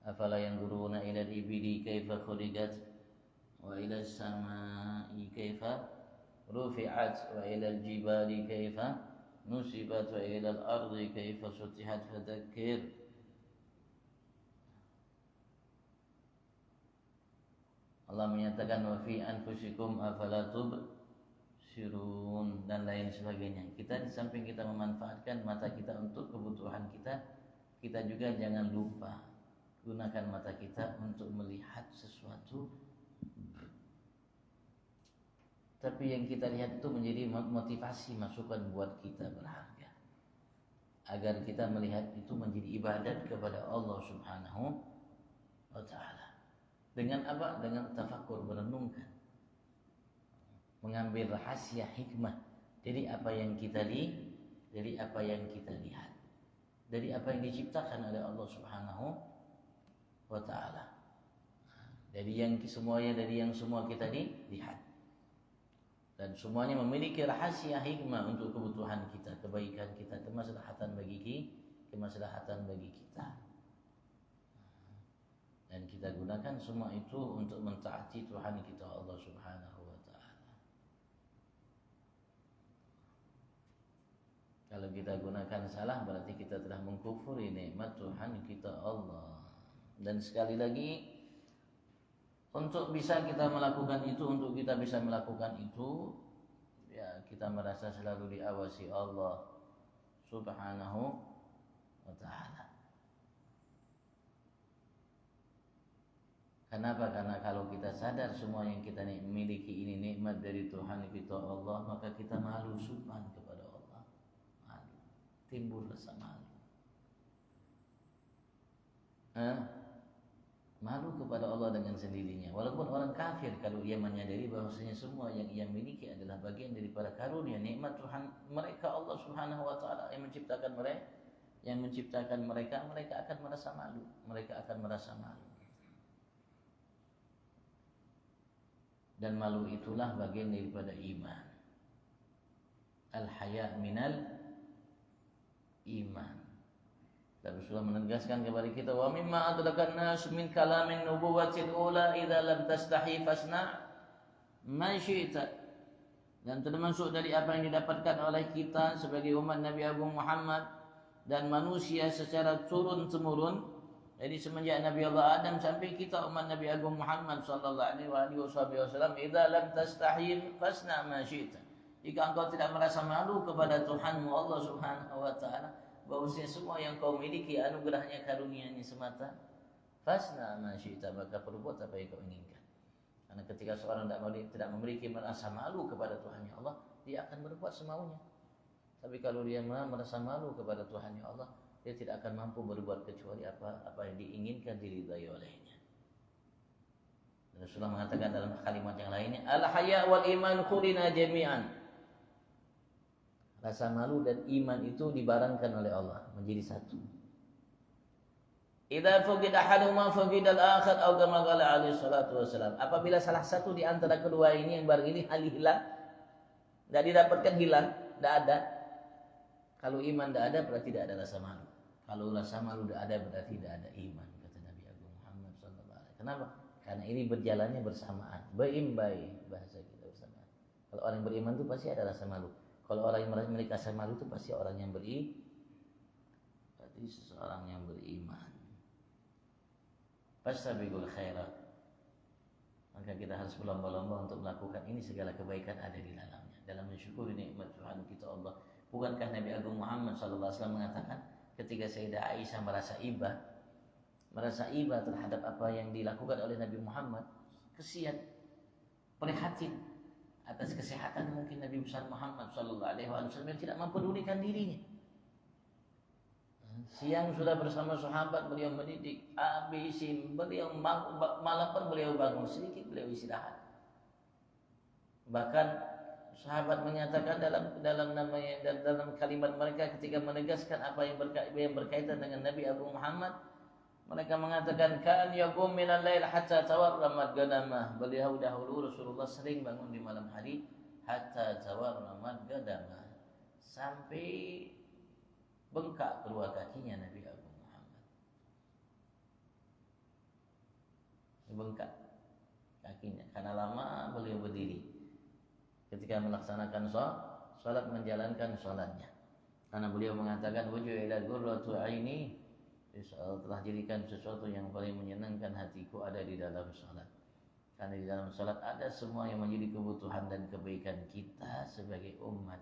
Afala yanzuruna ila al-ibili kaifa khuliqat wa ila as-samai kaifa rufi'at wa ila al-jibali kaifa nusibat wa ila al-ardi kaifa sutihat. Fadzakir, Allah menyatakan wa fi anfusikum afala tubsirun, dan lain sebagainya. Kita di samping kita memanfaatkan mata kita untuk kebutuhan kita juga jangan lupa gunakan mata kita untuk melihat sesuatu, tapi yang kita lihat itu menjadi motivasi, masukan buat kita berharga, agar kita melihat itu menjadi ibadat kepada Allah Subhanahu wa taala. Dengan apa? Dengan tafakkur, merenungkan, mengambil rahasia hikmah dari apa yang kita lihat, dari apa yang diciptakan oleh Allah Subhanahu wa taala. dari yang semua kita lihat. Dan semuanya memiliki rahasia hikmah untuk kebutuhan kita, kebaikan kita, kemaslahatan bagi kita. Dan kita gunakan semua itu untuk mentaati Tuhan kita Allah Subhanahu wa taala. Kalau kita gunakan salah berarti kita telah mengkufuri nikmat Tuhan kita Allah. Dan sekali lagi, untuk bisa kita melakukan itu, ya kita merasa selalu diawasi Allah Subhanahu wa ta'ala. Kenapa? Karena kalau kita sadar semua yang kita miliki ini nikmat dari Tuhan kita Allah, maka kita malu subhan kepada Allah. Malu. Timbul rasa malu. Malu kepada Allah dengan sendirinya. Walaupun orang kafir, kalau ia menyadari bahwasanya semua yang ia miliki adalah bagian daripada karunia nikmat Tuhan mereka Allah Subhanahu wa taala yang menciptakan mereka, mereka akan merasa malu. Dan malu itulah bagian daripada iman. Al-haya minal iman. Dan Rasulullah menegaskan kepada kita, wa mimma adrakan nas min kalamin nubuwatil ula idza lam tastahi fasna ma syi'ta. Dan termasuk dari apa yang didapatkan oleh kita sebagai umat Nabi Agung Muhammad dan manusia secara turun temurun, jadi semenjak Nabi Allah Adam sampai kita umat Nabi Agung Muhammad sallallahu alaihi wasallam, idza lam tastahi fasna ma syi'ta. Jika engkau tidak merasa malu kepada Tuhanmu Allah Subhanahu wa taala, bahwasanya semua yang kau miliki anugerahnya, karunia-Nya semata, fasna ma syi'ta, maka perbuat apa yang kau inginkan. Karena ketika seorang tidak memiliki merasa malu kepada Tuhannya Allah, dia akan berbuat semaunya. Tapi kalau dia merasa malu kepada Tuhannya Allah, dia tidak akan mampu berbuat kecuali apa yang diinginkan, diridai olehnya. Rasulullah mengatakan dalam kalimat yang lainnya, al-haya wal iman khulina jami'an. Rasa malu dan iman itu dibarangkan oleh Allah menjadi satu. Idza fuqida ahaduhuma fuqida al-akhar atau kama qala alaihi salatu wasalam. Apabila salah satu di antara kedua ini yang barang ini hilang, enggak didapatkan, hilang, enggak ada. Kalau iman enggak ada berarti tidak ada rasa malu. Kalau rasa malu enggak ada berarti tidak ada iman, kata Nabi Agung Muhammad sallallahu alaihi wasallam. Kenapa? Karena ini berjalannya bersamaan. Beimbai bahasa kita bersamaan. Kalau orang beriman itu pasti ada rasa malu. Kalau orang yang memiliki rasa malu itu pasti orang yang berarti seseorang yang beriman. Fastabiqul khairat. Maka kita harus berlomba-lomba untuk melakukan ini, segala kebaikan ada di dalamnya. Dalam mensyukuri nikmat Tuhan kita Allah. Bukankah Nabi Agung Muhammad sallallahu alaihi wasallam mengatakan ketika Sayyidah Aisyah merasa iba terhadap apa yang dilakukan oleh Nabi Muhammad, kesian, prihatin atas kesehatan mungkin Nabi besar Muhammad sallallahu alaihi wasallam yang tidak mempedulikan dirinya. Siang sudah bersama sahabat, beliau mendidik, habisin, beliau malam pun beliau bangun, sedikit beliau istirahat. Bahkan sahabat menyatakan dalam kalimat mereka ketika menegaskan apa yang berkaitan dengan Nabi Agung Muhammad, mereka mengatakan kan yaqum minal lail hatta tawarramat ganamah. Beliau dahulu Rasulullah sering bangun di malam hari hatta tawarramat ganamah, sampai bengkak kedua kakinya Nabi Agung Muhammad. Bengkak kakinya karena lama beliau berdiri ketika melaksanakan salat, menjalankan salatnya. Karena beliau mengatakan wujuhila qurratu aini, telah jadikan sesuatu yang paling menyenangkan hatiku ada di dalam salat. Karena di dalam salat ada semua yang menjadi kebutuhan dan kebaikan kita sebagai umat.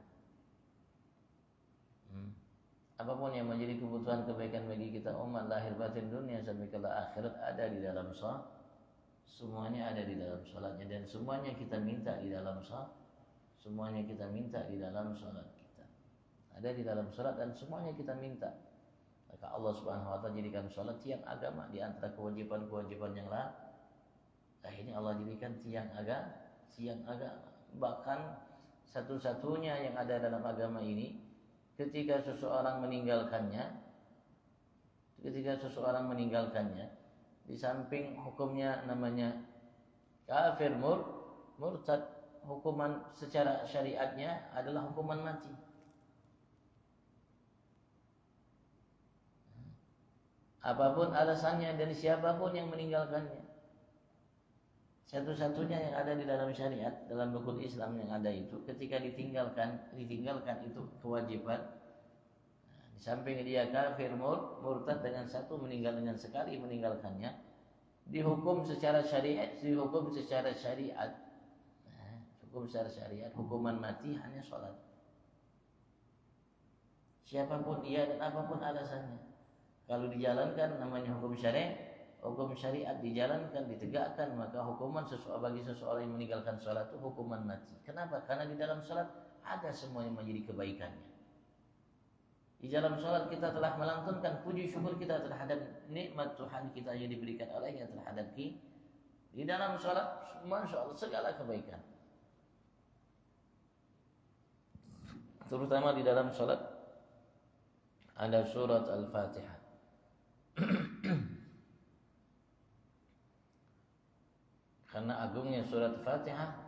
Apapun yang menjadi kebutuhan kebaikan bagi kita umat lahir batin dunia sampai ke akhirat ada di dalam salat. Semuanya ada di dalam salatnya, dan semuanya kita minta di dalam salat. Semuanya kita minta di dalam salat kita. Ada di dalam salat dan semuanya kita minta. Maka Allah Subhanahu wa taala jadikan salat tiang agama di antara kewajiban-kewajiban yang lain. Akhirnya Allah jadikan tiang agama. Bahkan satu-satunya yang ada dalam agama ini, ketika seseorang meninggalkannya, Di samping hukumnya namanya kafir murtad, hukuman secara syariatnya adalah hukuman mati. Apapun alasannya dan siapapun yang meninggalkannya, satu-satunya yang ada di dalam syariat, dalam rukun Islam yang ada itu, ketika ditinggalkan itu kewajiban. Di samping dia kafir murtad dengan satu, meninggal dengan sekali meninggalkannya, dihukum secara syariat, hukum secara syariat, hukuman mati hanya sholat. Siapapun dia dan apapun alasannya, kalau dijalankan namanya hukum syariat dijalankan, ditegakkan, maka hukuman bagi seseorang yang meninggalkan sholat itu hukuman mati. Kenapa? Karena di dalam sholat ada semua yang menjadi kebaikannya. Di dalam sholat kita telah melantunkan puji syukur kita terhadap nikmat Tuhan kita yang diberikan olehnya terhadap kita. Di dalam sholat, masya Allah, segala kebaikan. Terutama di dalam sholat ada surat Al-Fatihah. Karena agungnya surat Fatihah,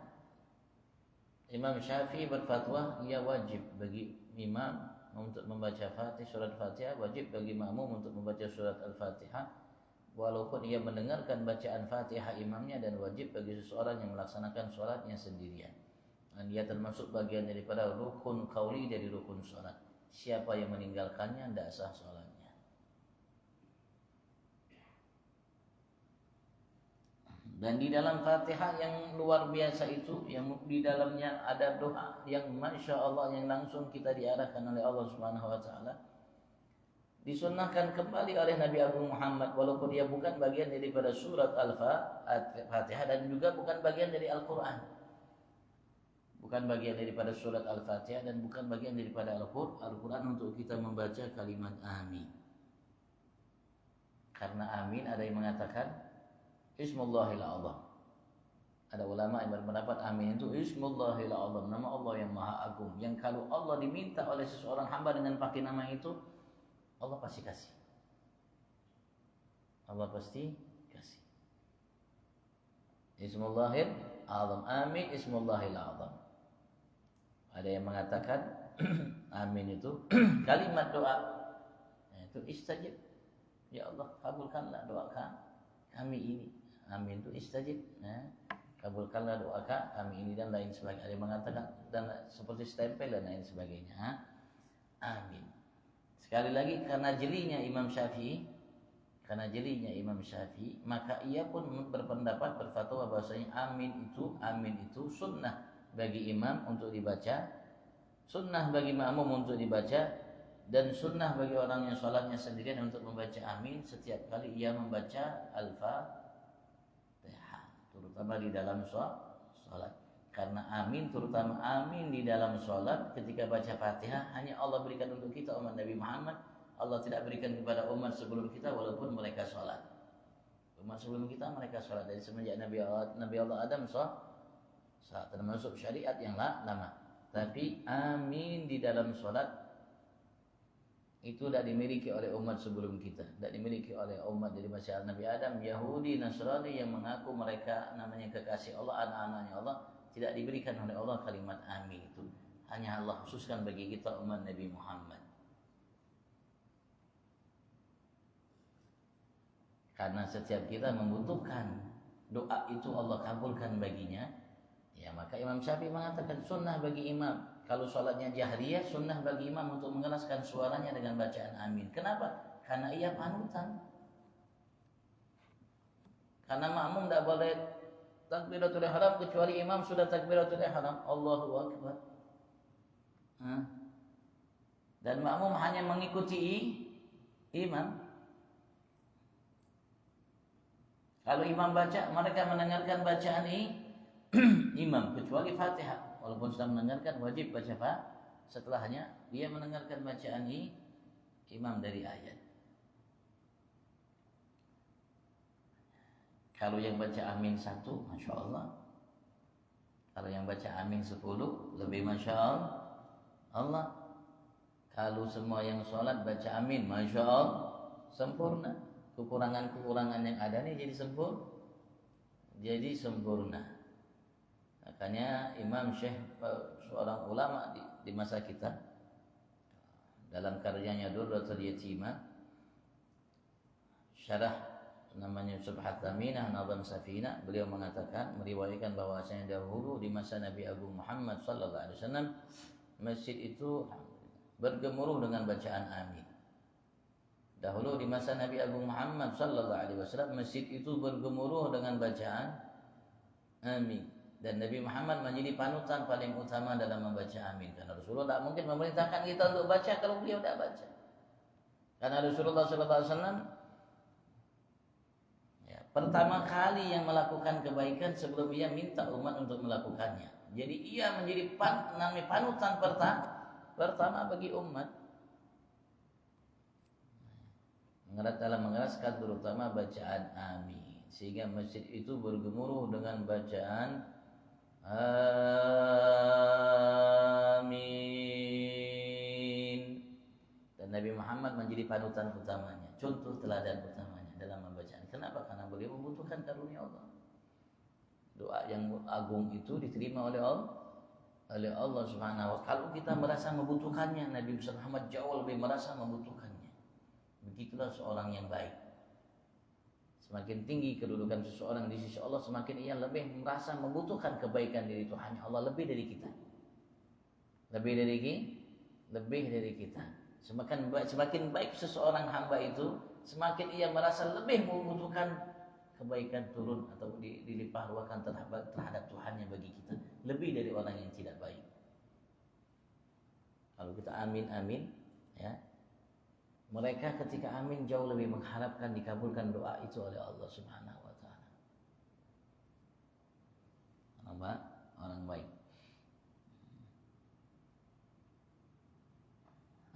Imam Syafi'i berfatwa ia wajib bagi imam untuk membaca surat Fatihah, wajib bagi makmum untuk membaca surat Al-Fatihah walaupun ia mendengarkan bacaan Fatihah imamnya, dan wajib bagi seseorang yang melaksanakan sholatnya sendirian. Dan ia termasuk bagian daripada rukun qauli dari rukun sholat. Siapa yang meninggalkannya tidak sah sholatnya. Dan di dalam Fatihah yang luar biasa itu, yang di dalamnya ada doa yang masya Allah, yang langsung kita diarahkan oleh Allah Subhanahu Wa Taala, disunnahkan kembali oleh Nabi Agung Muhammad, walaupun dia bukan bagian daripada surat Al-Fatihah dan juga bukan bagian dari Al-Quran, bukan bagian daripada surat Al-Fatihah dan bukan bagian daripada Al-Quran untuk kita membaca kalimat amin. Karena amin ada yang mengatakan Ismullahil A'zam. Ada ulama yang berpendapat amin itu Ismullahil A'zam, nama Allah yang maha agung, yang kalau Allah diminta oleh seseorang hamba dengan pakai nama itu, Allah pasti kasih. Allah pasti kasih. Ismullahil A'zam, amin Ismullahil A'zam. Ada yang mengatakan amin itu kalimat doa, itu istajib, ya Allah kabulkanlah doa kami ini. Amin itu istajib, kabulkanlah doa kami ini, dan lain sebagainya. Ada yang mengatakan dan seperti stempel dan lain sebagainya. Amin. Sekali lagi, karena jelinya Imam Syafi'i, maka ia pun berpendapat, berfatwa bahwasanya amin itu sunnah bagi imam untuk dibaca, sunnah bagi makmum untuk dibaca, dan sunnah bagi orang yang sholatnya sendirian untuk membaca amin setiap kali ia membaca Al-Fatihah, terutama di dalam sholat. Karena amin, terutama amin di dalam sholat ketika baca Fatihah, hanya Allah berikan untuk kita umat Nabi Muhammad. Allah tidak berikan kepada umat sebelum kita walaupun mereka sholat. Umat sebelum kita mereka sholat dari semenjak Nabi Allah Adam sholat, termasuk syariat yang lama. Tapi amin di dalam sholat itu tidak dimiliki oleh umat sebelum kita, tidak dimiliki oleh umat dari masyarakat Nabi Adam, Yahudi, Nasrani yang mengaku mereka namanya kekasih Allah, anak-anaknya Allah, tidak diberikan oleh Allah kalimat amin itu. Hanya Allah khususkan bagi kita umat Nabi Muhammad. Karena setiap kita membutuhkan doa itu Allah kabulkan baginya, ya maka Imam Syafi'i mengatakan sunnah bagi imam. Kalau sholatnya jahriyah, sunnah bagi imam untuk mengeraskan suaranya dengan bacaan amin. Kenapa? Karena ia panutan. Karena makmum tidak boleh takbiratul ihram kecuali imam sudah takbiratul ihram, Allahu Akbar. Dan makmum hanya mengikuti imam. Kalau imam baca, mereka mendengarkan bacaan imam kecuali Fatihah. Walaupun sudah mendengarkan, wajib baca setelahnya dia mendengarkan bacaan imam dari ayat. Kalau yang baca amin 1, masya Allah. Kalau yang baca amin 10, lebih masya Allah. Kalau semua yang sholat baca amin, masya Allah, sempurna. kekurangan-kekurangan yang ada nih jadi sempurna. Makanya Imam Syekh, seorang ulama di masa kita, dalam karyanya Durratul Yatimah, syarah namanya Subhat Aminah Nazam Safinah, beliau mengatakan, meriwayatkan bahwasanya dahulu di masa Nabi Agung Muhammad sallallahu alaihi wasallam, masjid itu bergemuruh dengan bacaan amin. Dahulu di masa Nabi Agung Muhammad sallallahu alaihi wasallam, masjid itu bergemuruh dengan bacaan amin. Dan Nabi Muhammad menjadi panutan paling utama dalam membaca amin. Karena Rasulullah tidak mungkin memerintahkan kita untuk baca kalau beliau tidak baca. Karena Rasulullah sallallahu alaihi wasallam pertama kali yang melakukan kebaikan sebelum ia minta umat untuk melakukannya. Jadi ia menjadi panutan pertama bagi umat. Dalam mengeraskan terutama bacaan amin. Sehingga masjid itu bergemuruh dengan bacaan amin. Dan Nabi Muhammad menjadi panutan utamanya, contoh teladan utamanya dalam membacaan. Kenapa? Karena beliau membutuhkan karunia Allah. Doa yang agung itu diterima oleh Allah Subhanahu wa taala. Kalau kita merasa membutuhkannya, Nabi Muhammad jauh lebih merasa membutuhkannya. Begitulah seorang yang baik. Semakin tinggi kedudukan seseorang di sisi Allah, semakin ia lebih merasa membutuhkan kebaikan dari Tuhan Allah lebih dari kita. Lebih dari kita. Semakin baik seseorang hamba itu, semakin ia merasa lebih membutuhkan kebaikan turun atau dilimpah ruahkan terhadap Tuhannya bagi kita, lebih dari orang yang tidak baik. Kalau kita amin ya, mereka ketika amin jauh lebih mengharapkan dikabulkan doa itu oleh Allah Subhanahu wa taala. Orang baik.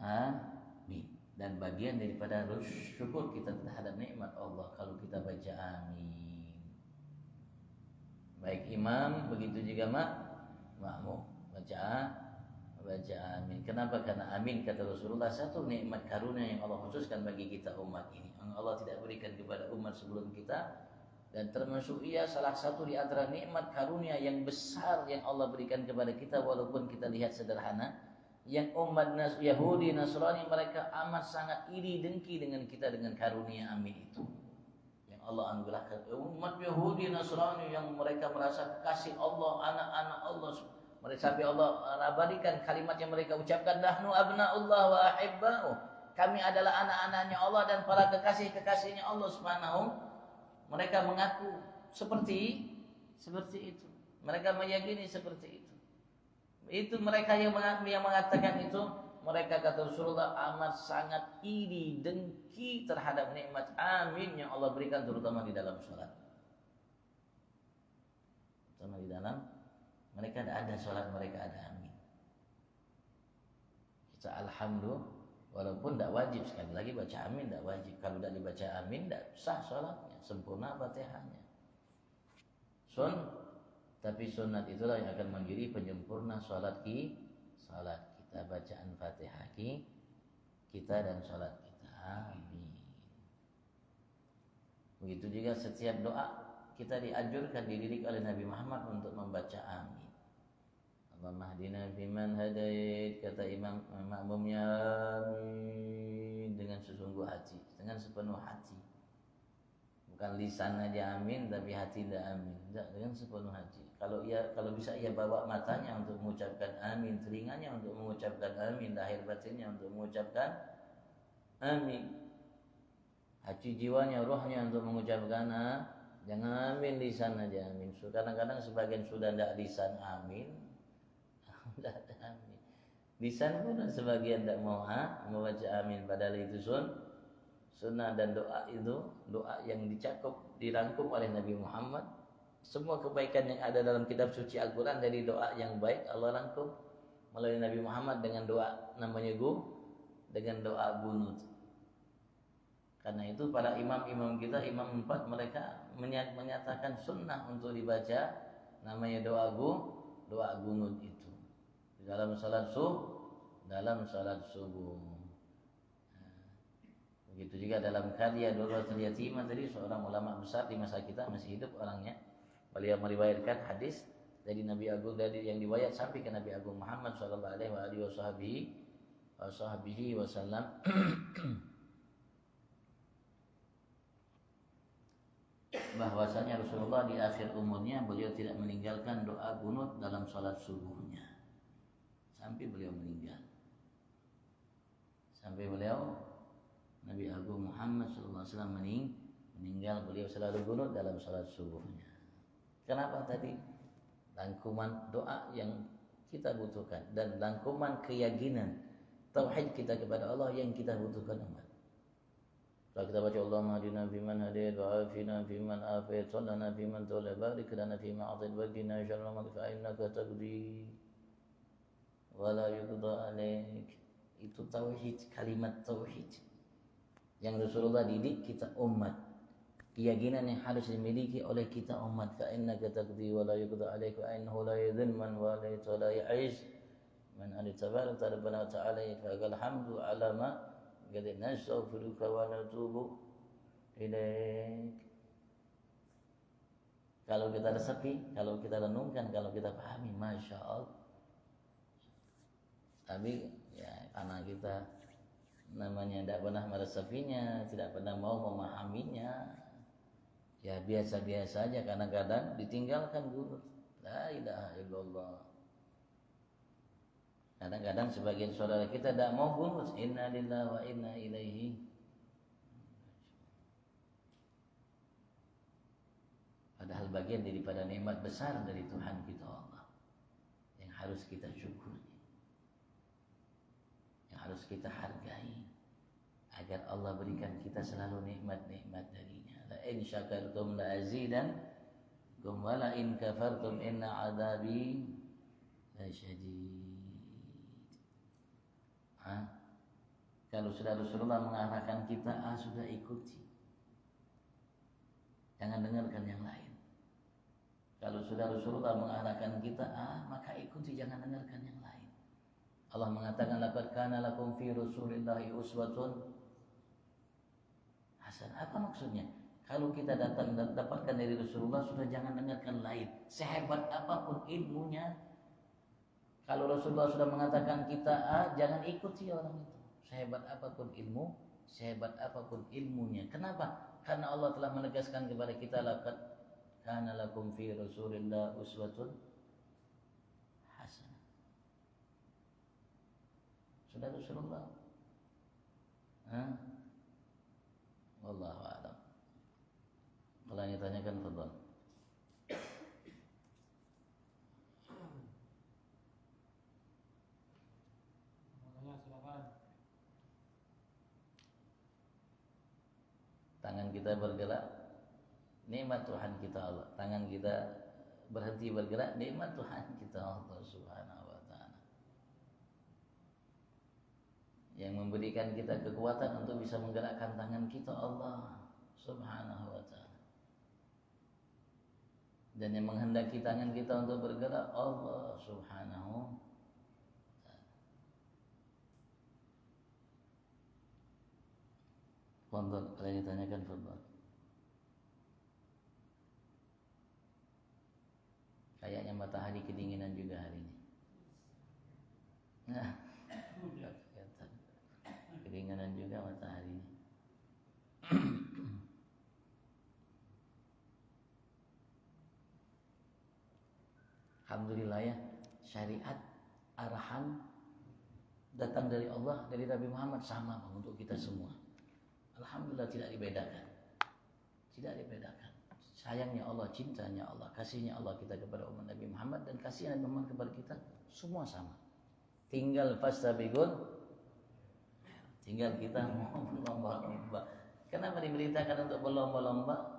Amin. Dan bagian daripada syukur kita terhadap nikmat Allah kalau kita baca amin. Baik imam, begitu juga makmum baca amin. Kenapa? Karena amin kata Rasulullah satu nikmat karunia yang Allah khususkan bagi kita umat ini, yang Allah tidak berikan kepada umat sebelum kita, dan termasuk ia salah satu di antara nikmat karunia yang besar yang Allah berikan kepada kita walaupun kita lihat sederhana. Yang umat Yahudi Nasrani mereka amat sangat iri dengki dengan kita dengan karunia amin itu yang Allah anugerahkan. Umat Yahudi Nasrani yang mereka merasa kekasih Allah, anak-anak Allah, mereka sampai Allah abadikan kalimat yang mereka ucapkan, nahnu abna'ullah wa ahibba'u, kami adalah anak-anaknya Allah dan para kekasih-kekasihnya Allah Subhanahu. Mereka mengaku seperti itu, mereka meyakini seperti itu. Itu mereka yang mengatakan itu, mereka kata Rasulullah amat sangat iri dengki terhadap nikmat amin yang Allah berikan terutama di dalam sholat. Terutama di dalam mereka ada sholat, mereka ada amin. Kita alhamdulillah walaupun tidak wajib, sekali lagi baca amin tidak wajib. Kalau tidak dibaca amin tidak sah sholatnya, sempurna Fatihahnya. Tapi sunat itulah yang akan menjadi penyempurna salat kita, bacaan Fatihah kita dan salat kita. Amin. Begitu juga setiap doa kita dianjurkan, dididik oleh Nabi Muhammad untuk membaca amin. Allahumma hdina fiman hadait, kata imam makmumnya amin dengan sesungguh hati, dengan sepenuh hati. Bukan lisan aja amin tapi hati tidak amin, tidak, dengan sepenuh hati. Kalau bisa ia bawa matanya untuk mengucapkan amin, telinganya untuk mengucapkan amin, lahir batinnya untuk mengucapkan amin, hati jiwanya, rohnya untuk mengucapkan jangan amin lisan aja amin. Kadang-kadang sebagian sudah tidak lisan amin, tidak ada amin. Lisan pun sebagian tidak mau membaca amin, padahal itu sunnah. Dan doa itu doa yang dirangkum oleh Nabi Muhammad. Semua kebaikan yang ada dalam kitab suci Al-Quran dari doa yang baik Allah rangkum melalui Nabi Muhammad dengan doa namanya dengan doa gunut. Karena itu para imam-imam kita, imam 4 mereka menyatakan sunnah untuk dibaca namanya doa gunut itu dalam salat subuh. Begitu juga dalam karya Durratul Yatimah tadi, seorang ulama besar di masa kita masih hidup orangnya. Beliau meriwayatkan hadis dari Nabi Agung, dari yang riwayat sampai ke Nabi Agung Muhammad sallallahu alaihi wasallam. Bahwasanya Rasulullah di akhir umurnya beliau tidak meninggalkan doa qunut dalam salat subuhnya sampai beliau meninggal. Sampai beliau Nabi Agung Muhammad SAW meninggal, beliau selalu qunut dalam salat subuhnya. Kenapa tadi? Rangkuman doa yang kita butuhkan dan rangkuman keyakinan tauhid kita kepada Allah yang kita butuhkan umat. Kalau kita baca Allahumma hadina fiman hadait wa afina fiman afait wa lana fiman tawalla barik lana fima atait wa qina syarra ma fa innaka taqdi wa la yuqda alaik. Itu tauhid, kalimat tauhid yang Rasulullah didik kita umat, keyakinan yang harus dimiliki oleh kita umat. Fa innaka taqdi wa la yuqda alaik wa innahu la yadhil man walayt wa la ya'iz man tabaraka rabbana ta'ala. Fa alhamdu ala ma qad nastaghfiruka wa natubu ilaik. Kalau kita resapi, kalau kita renungkan, kalau kita pahami, masya Allah. Tapi ya karena kita namanya tidak pernah meresapinya, tidak pernah mau memahaminya, ya biasa-biasa aja. Kadang-kadang ditinggalkan guru. La ilaha illallah. Kadang-kadang sebagian saudara kita tidak mau qunut, inna lillahi wa inna ilaihi. Padahal bagian daripada nikmat besar dari Tuhan kita Allah yang harus kita syukuri, yang harus kita hargai, agar Allah berikan kita selalu nikmat-nikmat darinya. La in syakartum la azidankum wa la in kafartum inna adzabi lasyadid. Kalau sudah Rasulullah mengarahkan kita, sudah ikuti, jangan dengarkan yang lain. Kalau sudah Rasulullah mengarahkan kita, maka ikuti, jangan dengarkan yang lain. Allah mengatakan laqad kana lakum fi Rasulillahi uswatun hasanah. Apa maksudnya? Kalau kita datang dan dapatkan dari Rasulullah, sudah jangan dengarkan lain. Sehebat apapun ilmunya, kalau Rasulullah sudah mengatakan kita jangan ikuti orang itu. Sehebat apapun ilmu, sehebat apapun ilmunya. Kenapa? Karena Allah telah menegaskan kepada kita, laqad kana lakum fi Rasulillah uswatun hasanah. Sudah Rasulullah. Wallahu a'lam. Kalau yang ditanyakan, fadhal. Tangan kita bergerak, nikmat Tuhan kita Allah. Tangan kita berhenti bergerak, nikmat Tuhan kita Allah Subhanahu wa ta'ala, yang memberikan kita kekuatan untuk bisa menggerakkan tangan kita Allah Subhanahu wa ta'ala, dan yang menghendaki tangan kita untuk bergerak Allah Subhanahu. Fadhal, kalau ditanyakan fadhal. Kayaknya matahari kedinginan juga hari ini. Nah, kedinginan juga matahari ini. Alhamdulillah ya, syariat arahan datang dari Allah, dari Nabi Muhammad, sama untuk kita semua. Alhamdulillah, tidak dibedakan. Tidak dibedakan. Sayangnya Allah, cintanya Allah, kasihnya Allah kita kepada umat Nabi Muhammad, dan kasih Nabi Muhammad kepada kita semua sama. Tinggal fastabiqun, tinggal kita mau berlomba-lomba. Kenapa diberitakan untuk berlomba-lomba?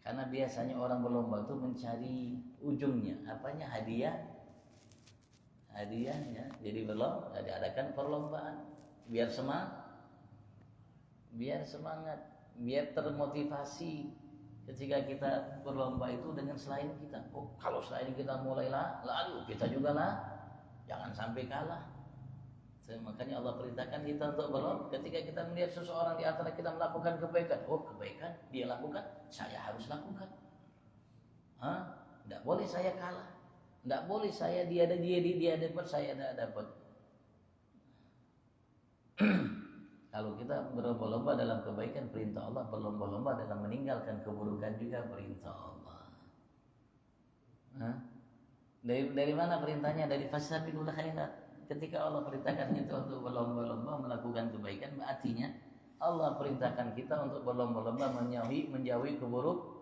Karena biasanya orang berlomba itu mencari ujungnya, apanya? Hadiahnya. Jadi diadakan perlombaan biar semangat, biar termotivasi ketika kita berlomba itu dengan selain kita. Oh, kalau selain kita mulailah, lalu kita juga lah, jangan sampai kalah. Makanya Allah perintahkan kita untuk berlomba. Ketika kita melihat seseorang di antara kita melakukan kebaikan, oh kebaikan dia lakukan, saya harus lakukan. Tidak boleh saya kalah, tidak boleh saya dia dapat saya tidak dapat. Kalau kita berlomba-lomba dalam kebaikan, perintah Allah, berlomba-lomba dalam meninggalkan keburukan juga perintah Allah. Dari mana perintahnya? Dari fasabiqul khairat. Ketika Allah perintahkan kita untuk berlomba-lomba melakukan kebaikan, artinya Allah perintahkan kita untuk berlomba-lomba menjauhi keburukan.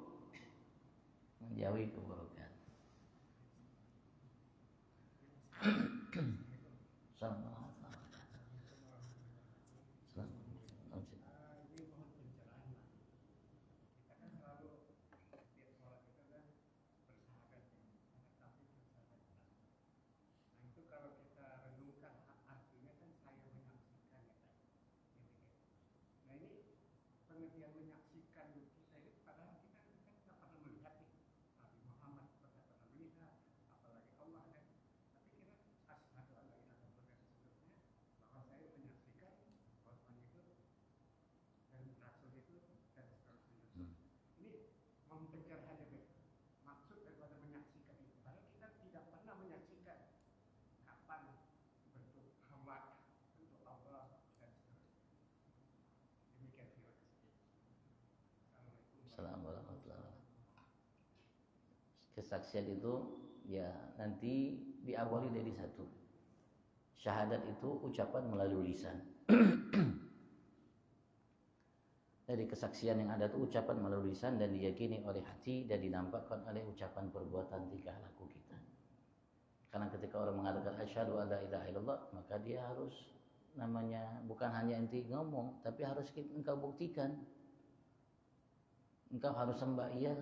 Pengertian menyaksikan kita itu padahal kita kan nggak pernah melihat nih Nabi Muhammad pernah melihat, apalagi Allah kan. Tapi kita asyhadu an la ilaha illallah dan seterusnya bahwa saya menyaksikan Rasul itu dan Rasul itu dan seterusnya. Ini mempencari saja maksud daripada menyaksikan itu. Padahal kita tidak pernah menyaksikan kapan bentuk hamba, bentuk Allah dan seterusnya. Demikian. Assalamualaikum warahmatullahi wabarakatuh. Kesaksian itu ya nanti diawali dari satu. Syahadat itu ucapan melalui lisan. Dari kesaksian yang ada itu ucapan melalui lisan dan diyakini oleh hati dan dinampakkan oleh ucapan perbuatan tingkah laku kita. Karena ketika orang mengatakan asyhadu an la ilaha illallah, maka dia harus bukan hanya inti ngomong, tapi harus engkau buktikan. Engkau harus sembah iya,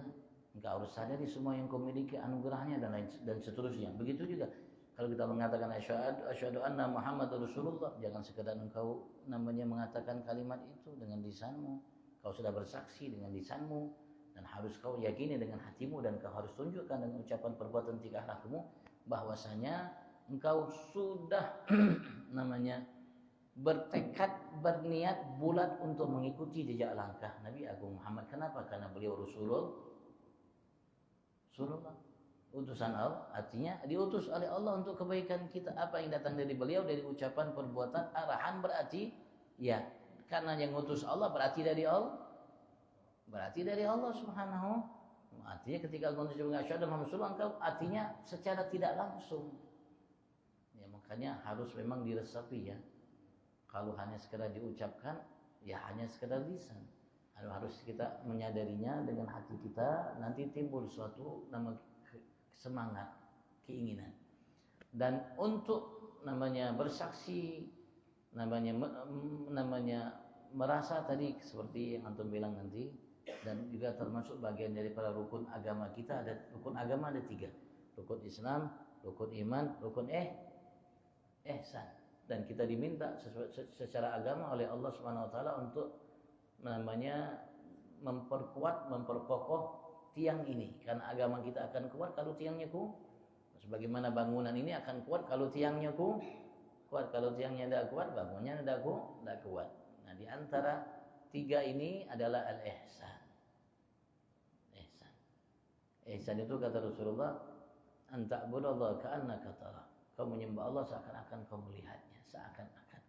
engkau harus sadari semua yang kau miliki anugerahnya dan seterusnya. Begitu juga kalau kita mengatakan asyhadu anna Muhammadar Rasulullah, jangan sekedar engkau mengatakan kalimat itu dengan lisanmu. Kau sudah bersaksi dengan lisanmu dan harus kau yakini dengan hatimu dan kau harus tunjukkan dengan ucapan perbuatan tingkah lakumu bahwasanya engkau sudah bertekad, berniat bulat untuk mengikuti jejak langkah Nabi Agung Muhammad. Kenapa? Karena beliau Rasulullah, utusan Allah, artinya diutus oleh Allah untuk kebaikan kita. Apa yang datang dari beliau dari ucapan, perbuatan, arahan berarti ya, karena yang utus Allah berarti dari Allah. Berarti dari Allah Subhanahu. Artinya ketika engkau mengucapkan asyhadu anna Rasulullah, engkau artinya secara tidak langsung. Ya makanya harus memang diresapi ya. Kalau hanya sekedar diucapkan, ya hanya sekedar lisan. Harus kita menyadarinya dengan hati kita, nanti timbul suatu semangat, keinginan. Dan untuk bersaksi, merasa tadi seperti yang antum bilang nanti, dan juga termasuk bagian daripada rukun agama kita. Rukun agama ada 3. Rukun Islam, rukun iman, rukun ihsan. Dan kita diminta secara agama oleh Allah Subhanahu wa taala untuk memperkuat, memperkokoh tiang ini. Karena agama kita akan kuat kalau tiangnya kuat. Sebagaimana bangunan ini akan kuat kalau tiangnya kuat. Kalau tiangnya tidak kuat, bangunannya tidak kuat. Nah, di antara 3 ini adalah al-ihsan. Ihsan itu kata Rasulullah, anta'budallaha ka'annaka tara. Kau menyembah Allah seakan-akan kau melihatnya, seakan-akan.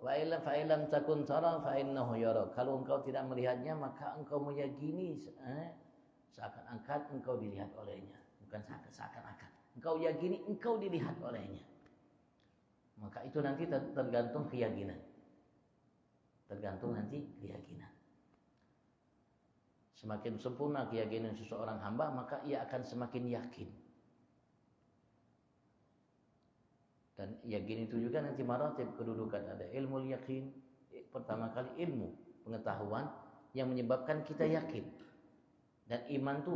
Fa illam takun tara fa innahu yara. Kalau engkau tidak melihatnya, maka engkau meyakini seakan-akan engkau dilihat olehnya. Bukan seakan-akan. Engkau yakini engkau dilihat olehnya. Maka itu nanti tergantung keyakinan. Semakin sempurna keyakinan seseorang hamba, maka ia akan semakin yakin. Dan yakin itu juga nanti maratib kedudukan. Ada ilmu yakin, pertama kali ilmu pengetahuan yang menyebabkan kita yakin. Dan iman itu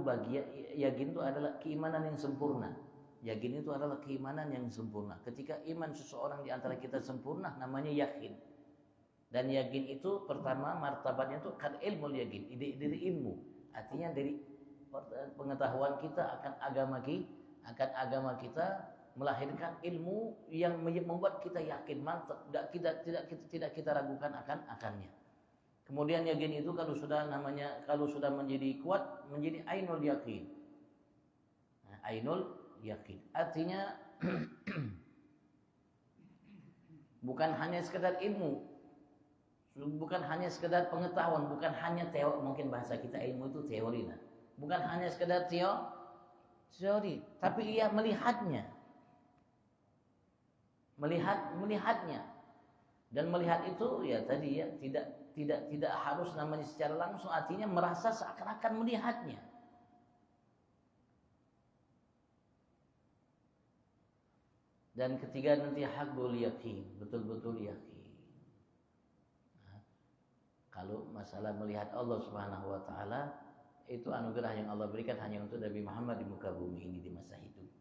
yakin itu adalah keimanan yang sempurna. Yakin itu adalah keimanan yang sempurna. Ketika iman seseorang di antara kita sempurna, namanya yakin. Dan yakin itu pertama martabatnya itu kan ilmu yakin, dari ilmu. Artinya dari pengetahuan kita akan agama kita melahirkan ilmu yang membuat kita yakin, mantap, tidak kita ragukan akannya. Kemudian yakin itu kalau sudah menjadi kuat, menjadi ainul yakin. Nah, ainul yakin artinya bukan hanya sekedar ilmu, bukan hanya sekedar pengetahuan, bukan hanya teori, mungkin bahasa kita ilmu itu teori, nah. Bukan hanya sekedar teori, tapi ia melihatnya. Melihatnya. Dan melihat itu ya tadi ya tidak harus namanya secara langsung, artinya merasa seakan-akan melihatnya. Dan ketiga nanti haqqul yaqin, betul-betul yakin. Nah, kalau masalah melihat Allah Subhanahu wa taala, itu anugerah yang Allah berikan hanya untuk Nabi Muhammad di muka bumi ini di masa hidup.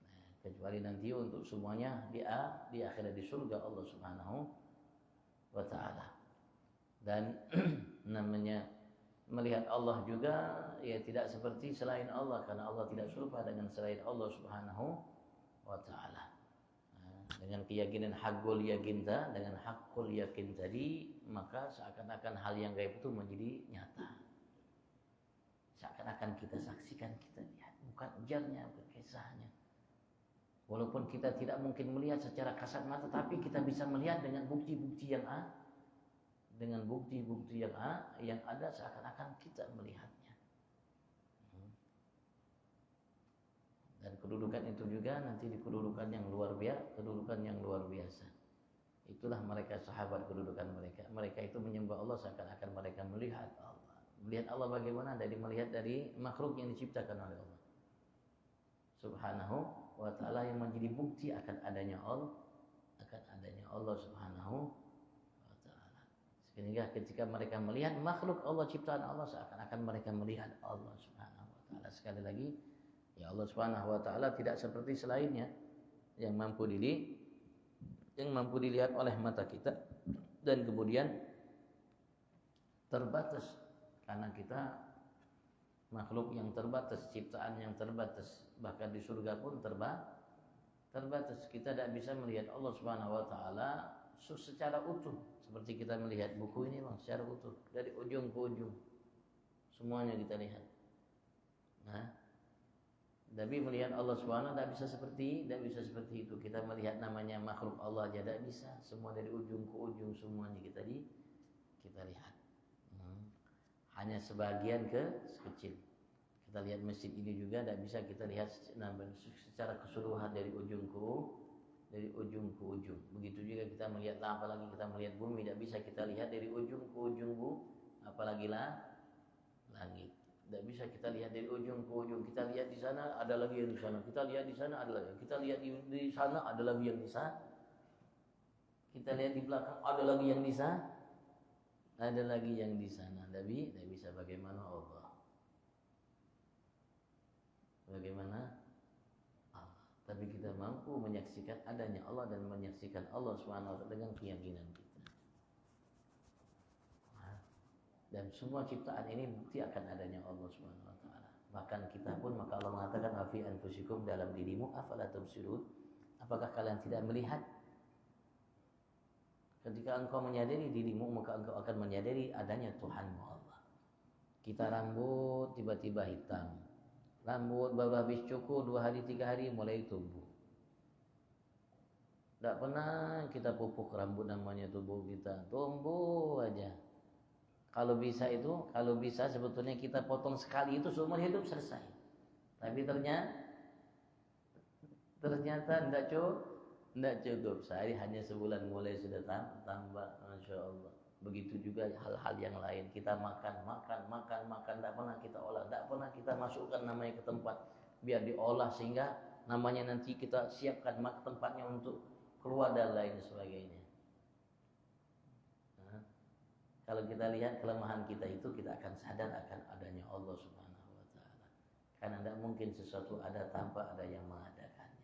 Nah, kecuali nanti untuk semuanya di akhirat di surga Allah Subhanahu wa taala. Dan namanya melihat Allah juga ya tidak seperti selain Allah, karena Allah tidak serupa dengan selain Allah Subhanahu wa taala. Dengan keyakinan haqqul yakin dengan haqqul yakin tadi, maka seakan-akan hal yang gaib itu menjadi nyata. Seakan-akan kita saksikan, kita lihat, bukan ujarnya, bukan kisahnya. Walaupun kita tidak mungkin melihat secara kasat mata, tapi kita bisa melihat dengan bukti-bukti yang ada, seakan-akan kita melihatnya. Dan kedudukan itu juga nanti di kedudukan yang luar biasa. Itulah mereka sahabat, kedudukan mereka. Mereka itu menyembah Allah seakan-akan mereka melihat Allah. Melihat Allah bagaimana? Melihat dari makhluk yang diciptakan oleh Allah Subhanahu wa taala, yang menjadi bukti akan adanya Allah Subhanahu wa taala. Sehingga ketika mereka melihat makhluk Allah, ciptaan Allah, seakan-akan mereka melihat Allah Subhanahu wa taala. Sekali lagi, ya Allah Subhanahu wa taala tidak seperti selainnya yang mampu dilihat oleh mata kita, dan kemudian terbatas karena kita makhluk yang terbatas, ciptaan yang terbatas. Bahkan di surga pun terbatas. Kita tidak bisa melihat Allah Subhanahu wa taala secara utuh seperti kita melihat buku ini secara utuh dari ujung ke ujung. Semuanya kita lihat. Nah, tapi melihat Allah Subhanahu tidak bisa seperti itu. Kita melihat namanya makhluk Allah aja tidak bisa. Semua dari ujung ke ujung semuanya kita lihat. Hanya sebagian sekecil. Kita lihat masjid ini juga tidak bisa kita lihat secara keseluruhan dari ujung ke ujung. Begitu juga kita melihat, apalagi kita melihat bumi, tidak bisa kita lihat dari ujung ke ujung apalagi langit. Tidak bisa kita lihat dari ujung ke ujung. Kita lihat di sana, ada lagi yang di sana. Kita lihat di sana, ada lagi. Kita lihat di sana, ada lagi yang di sana. Kita lihat di belakang, ada lagi yang di sana. Ada lagi yang di sana. Tidak bisa. Bagaimana Allah? Tapi kita mampu menyaksikan adanya Allah dan menyaksikan Allah SWT dengan keyakinan kita. Dan semua ciptaan ini bukti akan adanya Allah SWT. Bahkan kita pun, maka Allah mengatakan afi anfusikum, dalam dirimu afala tubsirun, apakah kalian tidak melihat? Ketika engkau menyadari dirimu, maka engkau akan menyadari adanya Tuhanmu Allah. Kita rambut tiba-tiba hitam, rambut baru habis cukur 2 hari 3 hari mulai tumbuh. Tidak pernah kita pupuk rambut, namanya tubuh kita tumbuh aja. Kalau bisa sebetulnya kita potong sekali itu seumur hidup selesai. Tapi ternyata tidak cukup. Sehari hanya sebulan mulai sudah tambah, Masya Allah. Begitu juga hal-hal yang lain. Kita makan, tidak pernah kita olah, tidak pernah kita masukkan namanya ke tempat biar diolah sehingga namanya nanti kita siapkan tempatnya untuk keluar dan lain sebagainya. Nah, kalau kita lihat kelemahan kita itu, kita akan sadar akan adanya Allah Subhanahu wa taala. Karena tidak mungkin sesuatu ada tanpa ada yang mengadakannya.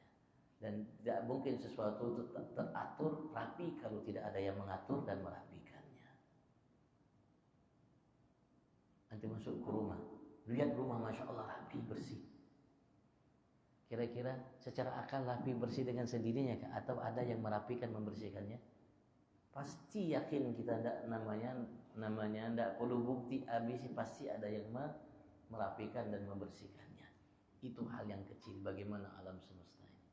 Dan tidak mungkin sesuatu teratur rapi kalau tidak ada yang mengatur dan merapikannya. Nanti masuk ke rumah, lihat rumah Masya Allah rapi, bersih. Kira-kira secara akal rapi bersih dengan sendirinya kah? Atau ada yang merapikan membersihkannya? Pasti yakin kita namanya ndak perlu bukti habis, pasti ada yang merapikan dan membersihkannya. Itu hal yang kecil, bagaimana alam semesta ini.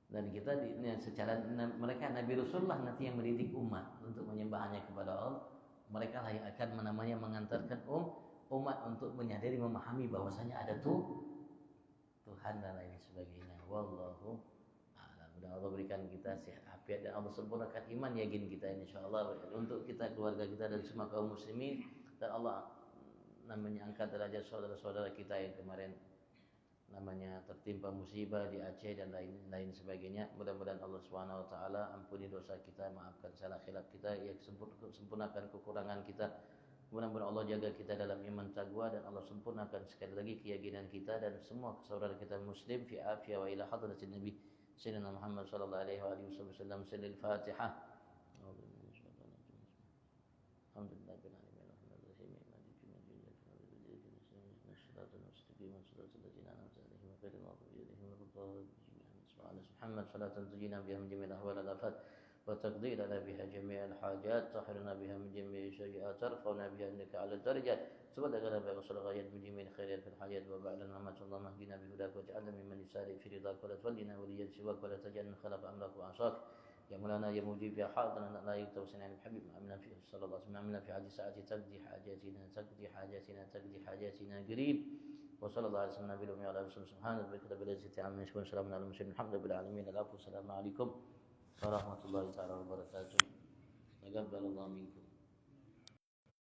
Dan kita secara mereka Nabi Rasulullah nanti yang mendidik umat untuk menyembahnya kepada Allah. Mereka lah yang akan mengantarkan umat untuk menyadari, memahami bahwasanya ada Tuhan dan lain sebagainya. Wallahu a'lam. Dan Allah berikan kita sehat afiat dan Allah sempurnakan iman yakin kita insyaallah untuk kita, keluarga kita dan semua kaum muslimin, dan Allah angkat derajat saudara-saudara kita yang kemarin tertimpa musibah di Aceh dan lain sebagainya. Mudah-mudahan Allah Subhanahu wa taala ampuni dosa kita, maafkan salah khilaf kita, ya sempurnakan kekurangan kita. Mudah-mudahan Allah jaga kita dalam iman taqwa, dan Allah sempurnakan sekali lagi keyakinan kita dan semua saudara kita muslim fi afiyah wa ila hadratin Nabi Sayyidina Muhammad sallallahu alaihi wa alihi wasallam. Salil Fatihah. Alhamdulillah bil alamin arrahmanirrahim maliki yaumiddin Muhammad salatan tujina biha min jami'il ahwal wal afat wa taqdi lana biha jami'al hajat tahrirna biha min jami'i sayyi'at tarfa'una biha innaka 'ala darajat subhanaka wa sallallahu min jami'il khairat fil hayat wa ba'da al-mamat Allahumma hdina bi hudaka waj'alna mimman yusari fi ridaka wa la tuwallina waliyan siwak wa la taj'alna khalafa amraka wa 'asak ya mulana ya mujib ya hadirana la yutawsina al habib amna fi sallallahu alaihi wasallam fi hadhihi sa'ati taqdi hajatina qarib wa sallallahu alaihi wasallam nabiyyu wa ala alihi subhanahu wa ta'ala bil izzati amma yasifun salamun alal mursalin alhamdulillahi alamin. Assalamu alaikum warahmatullahi taala wabarakatuh. Taqabbalallahu minkum.